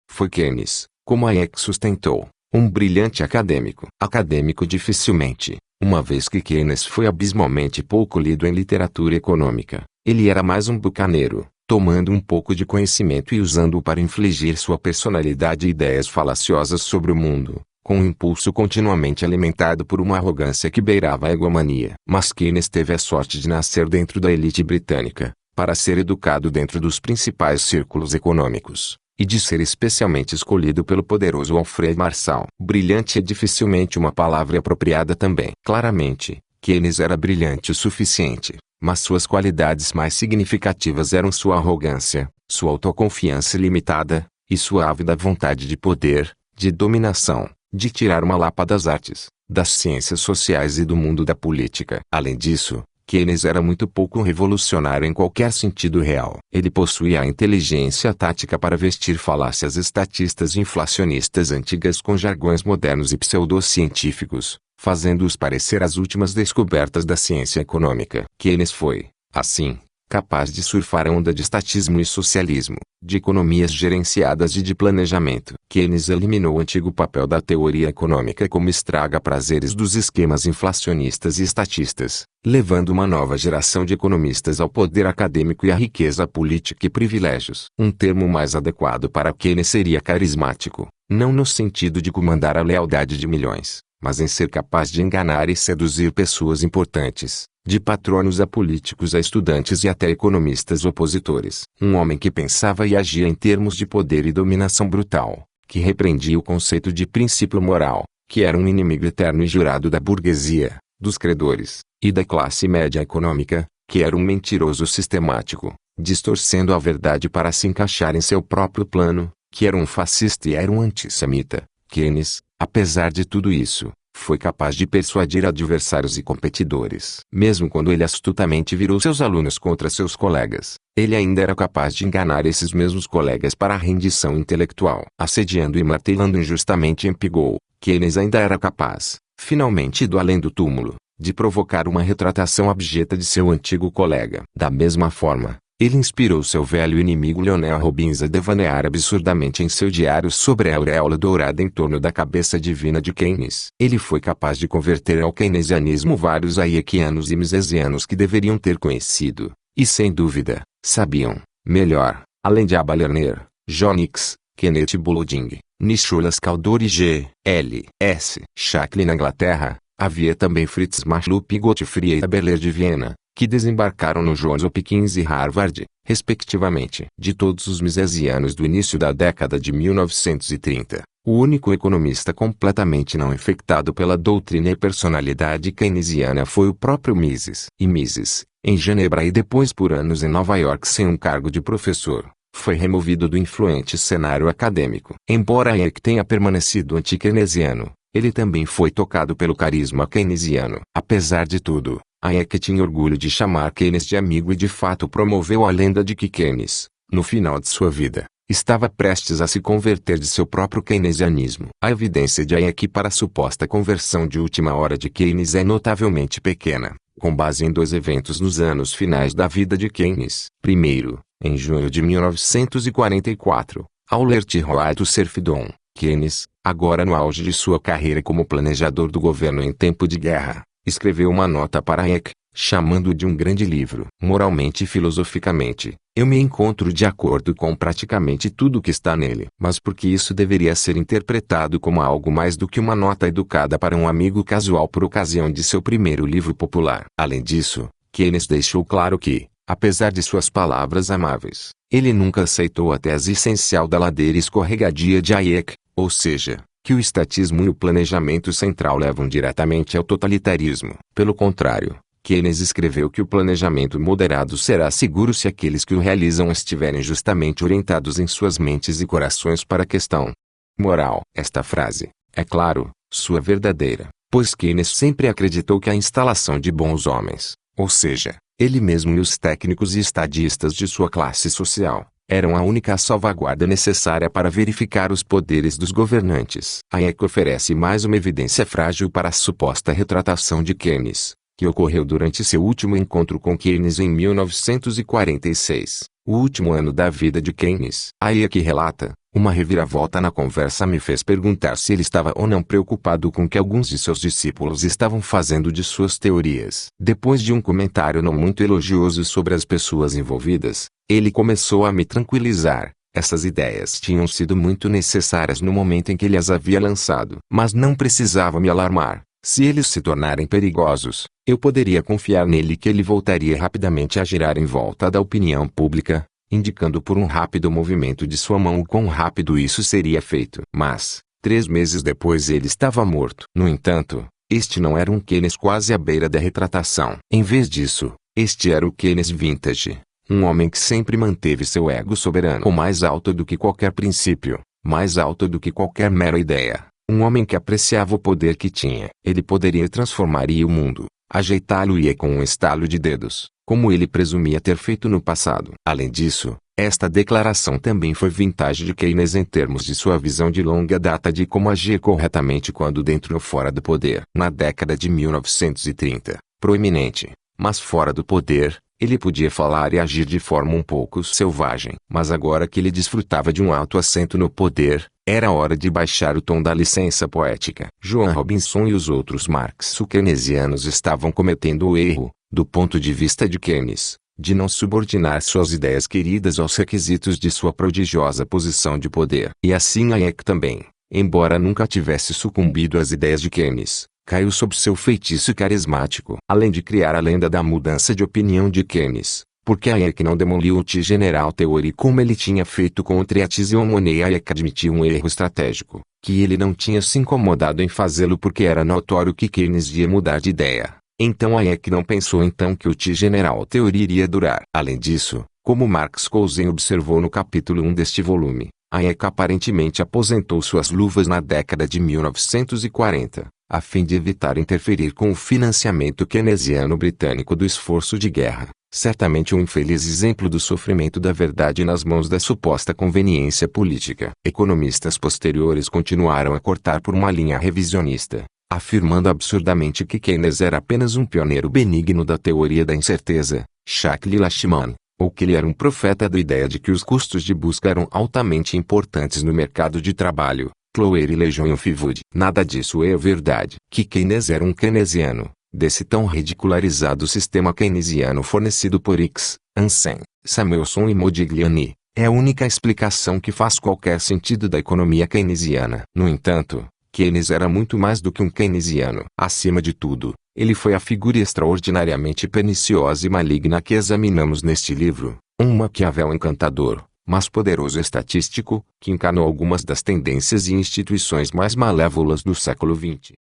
foi Keynes, como Hayek sustentou, um brilhante acadêmico. Acadêmico dificilmente, uma vez que Keynes foi abismalmente pouco lido em literatura econômica. Ele era mais um bucaneiro, tomando um pouco de conhecimento e usando-o para infligir sua personalidade e ideias falaciosas sobre o mundo, com um impulso continuamente alimentado por uma arrogância que beirava a egomania. Mas Keynes teve a sorte de nascer dentro da elite britânica, para ser educado dentro dos principais círculos econômicos, e de ser especialmente escolhido pelo poderoso Alfred Marshall. Brilhante é dificilmente uma palavra apropriada também. Claramente, Keynes era brilhante o suficiente, mas suas qualidades mais significativas eram sua arrogância, sua autoconfiança ilimitada, e sua ávida vontade de poder, de dominação, de tirar uma lapa das artes, das ciências sociais e do mundo da política. Além disso, Keynes era muito pouco revolucionário em qualquer sentido real. Ele possuía a inteligência tática para vestir falácias estatistas e inflacionistas antigas com jargões modernos e pseudocientíficos, fazendo-os parecer as últimas descobertas da ciência econômica. Keynes foi, assim, capaz de surfar a onda de estatismo e socialismo, de economias gerenciadas e de planejamento. Keynes eliminou o antigo papel da teoria econômica como estraga-prazeres dos esquemas inflacionistas e estatistas, levando uma nova geração de economistas ao poder acadêmico e à riqueza política e privilégios. Um termo mais adequado para Keynes seria carismático, não no sentido de comandar a lealdade de milhões, mas em ser capaz de enganar e seduzir pessoas importantes, de patronos a políticos a estudantes e até economistas opositores. Um homem que pensava e agia em termos de poder e dominação brutal, que repreendia o conceito de princípio moral, que era um inimigo eterno e jurado da burguesia, dos credores, e da classe média econômica, que era um mentiroso sistemático, distorcendo a verdade para se encaixar em seu próprio plano, que era um fascista e era um antissemita. Keynes, apesar de tudo isso, foi capaz de persuadir adversários e competidores. Mesmo quando ele astutamente virou seus alunos contra seus colegas, ele ainda era capaz de enganar esses mesmos colegas para a rendição intelectual. Assediando e martelando injustamente em Pigou, Keynes ainda era capaz, finalmente do além do túmulo, de provocar uma retratação abjeta de seu antigo colega. Da mesma forma, ele inspirou seu velho inimigo Lionel Robbins a devanear absurdamente em seu diário sobre a auréola dourada em torno da cabeça divina de Keynes. Ele foi capaz de converter ao keynesianismo vários hayekianos e misesianos que deveriam ter conhecido, e sem dúvida, sabiam, melhor, além de Abba Lerner, John Hicks, Kenneth Boulding, Nicholas Caldor e G. L. S. Shackley na Inglaterra, havia também Fritz Machlup e Gottfried Haberler de Viena, que desembarcaram no Johns Hopkins e Harvard, respectivamente. De todos os misesianos do início da década de 1930, o único economista completamente não infectado pela doutrina e personalidade keynesiana foi o próprio Mises. E Mises, em Genebra e depois por anos em Nova York sem um cargo de professor, foi removido do influente cenário acadêmico. Embora Hayek tenha permanecido anti-keynesiano, ele também foi tocado pelo carisma keynesiano. Apesar de tudo, Hayek tinha orgulho de chamar Keynes de amigo e de fato promoveu a lenda de que Keynes, no final de sua vida, estava prestes a se converter de seu próprio keynesianismo. A evidência de Hayek para a suposta conversão de última hora de Keynes é notavelmente pequena, com base em 2 eventos nos anos finais da vida de Keynes. Primeiro, em junho de 1944, ao ler Tirroir do Serfdom, Keynes, agora no auge de sua carreira como planejador do governo em tempo de guerra, escreveu uma nota para Hayek, chamando-o de um grande livro. Moralmente e filosoficamente, eu me encontro de acordo com praticamente tudo o que está nele. Mas porque isso deveria ser interpretado como algo mais do que uma nota educada para um amigo casual por ocasião de seu primeiro livro popular. Além disso, Keynes deixou claro que, apesar de suas palavras amáveis, ele nunca aceitou a tese essencial da ladeira escorregadia de Hayek, ou seja, que o estatismo e o planejamento central levam diretamente ao totalitarismo. Pelo contrário, Keynes escreveu que o planejamento moderado será seguro se aqueles que o realizam estiverem justamente orientados em suas mentes e corações para a questão moral. Esta frase, é claro, sua verdadeira, pois Keynes sempre acreditou que a instalação de bons homens, ou seja, ele mesmo e os técnicos e estadistas de sua classe social, eram a única salvaguarda necessária para verificar os poderes dos governantes. Hayek oferece mais uma evidência frágil para a suposta retratação de Keynes, que ocorreu durante seu último encontro com Keynes em 1946, o último ano da vida de Keynes. Hayek relata, uma reviravolta na conversa me fez perguntar se ele estava ou não preocupado com o que alguns de seus discípulos estavam fazendo de suas teorias. Depois de um comentário não muito elogioso sobre as pessoas envolvidas, ele começou a me tranquilizar. Essas ideias tinham sido muito necessárias no momento em que ele as havia lançado. Mas não precisava me alarmar. Se eles se tornarem perigosos, eu poderia confiar nele que ele voltaria rapidamente a girar em volta da opinião pública, indicando por um rápido movimento de sua mão o quão rápido isso seria feito. Mas, 3 meses depois ele estava morto. No entanto, este não era um Keynes quase à beira da retratação. Em vez disso, este era o Keynes vintage. Um homem que sempre manteve seu ego soberano mais alto do que qualquer princípio, mais alto do que qualquer mera ideia. Um homem que apreciava o poder que tinha. Ele poderia transformaria o mundo, ajeitá-lo-ia com um estalo de dedos, como ele presumia ter feito no passado. Além disso, esta declaração também foi vintage de Keynes em termos de sua visão de longa data de como agir corretamente quando dentro ou fora do poder. Na década de 1930, proeminente, mas fora do poder, ele podia falar e agir de forma um pouco selvagem. Mas agora que ele desfrutava de um alto assento no poder, era hora de baixar o tom da licença poética. Joan Robinson e os outros marxo-keynesianos estavam cometendo o erro, do ponto de vista de Keynes, de não subordinar suas ideias queridas aos requisitos de sua prodigiosa posição de poder. E assim Hayek também, embora nunca tivesse sucumbido às ideias de Keynes, caiu sob seu feitiço carismático. Além de criar a lenda da mudança de opinião de Keynes, porque Hayek não demoliu o General Theory como ele tinha feito com o Treatise Money. Hayek admitiu um erro estratégico, que ele não tinha se incomodado em fazê-lo porque era notório que Keynes ia mudar de ideia. Então Hayek não pensou então que o General Theory iria durar. Além disso, como Marx Cousin observou no capítulo 1 deste volume, Hayek aparentemente aposentou suas luvas na década de 1940. A fim de evitar interferir com o financiamento keynesiano britânico do esforço de guerra, certamente um infeliz exemplo do sofrimento da verdade nas mãos da suposta conveniência política. Economistas posteriores continuaram a cortar por uma linha revisionista, afirmando absurdamente que Keynes era apenas um pioneiro benigno da teoria da incerteza, Shockley Lachman, ou que ele era um profeta da ideia de que os custos de busca eram altamente importantes no mercado de trabalho. Chloe e Lejeune Fiwood. Nada disso é verdade. Que Keynes era um keynesiano, desse tão ridicularizado sistema keynesiano fornecido por Hicks, Hansen, Samuelson e Modigliani, é a única explicação que faz qualquer sentido da economia keynesiana. No entanto, Keynes era muito mais do que um keynesiano. Acima de tudo, ele foi a figura extraordinariamente perniciosa e maligna que examinamos neste livro, um Maquiavel encantador, mas poderoso estatístico, que encarnou algumas das tendências e instituições mais malévolas do século XX.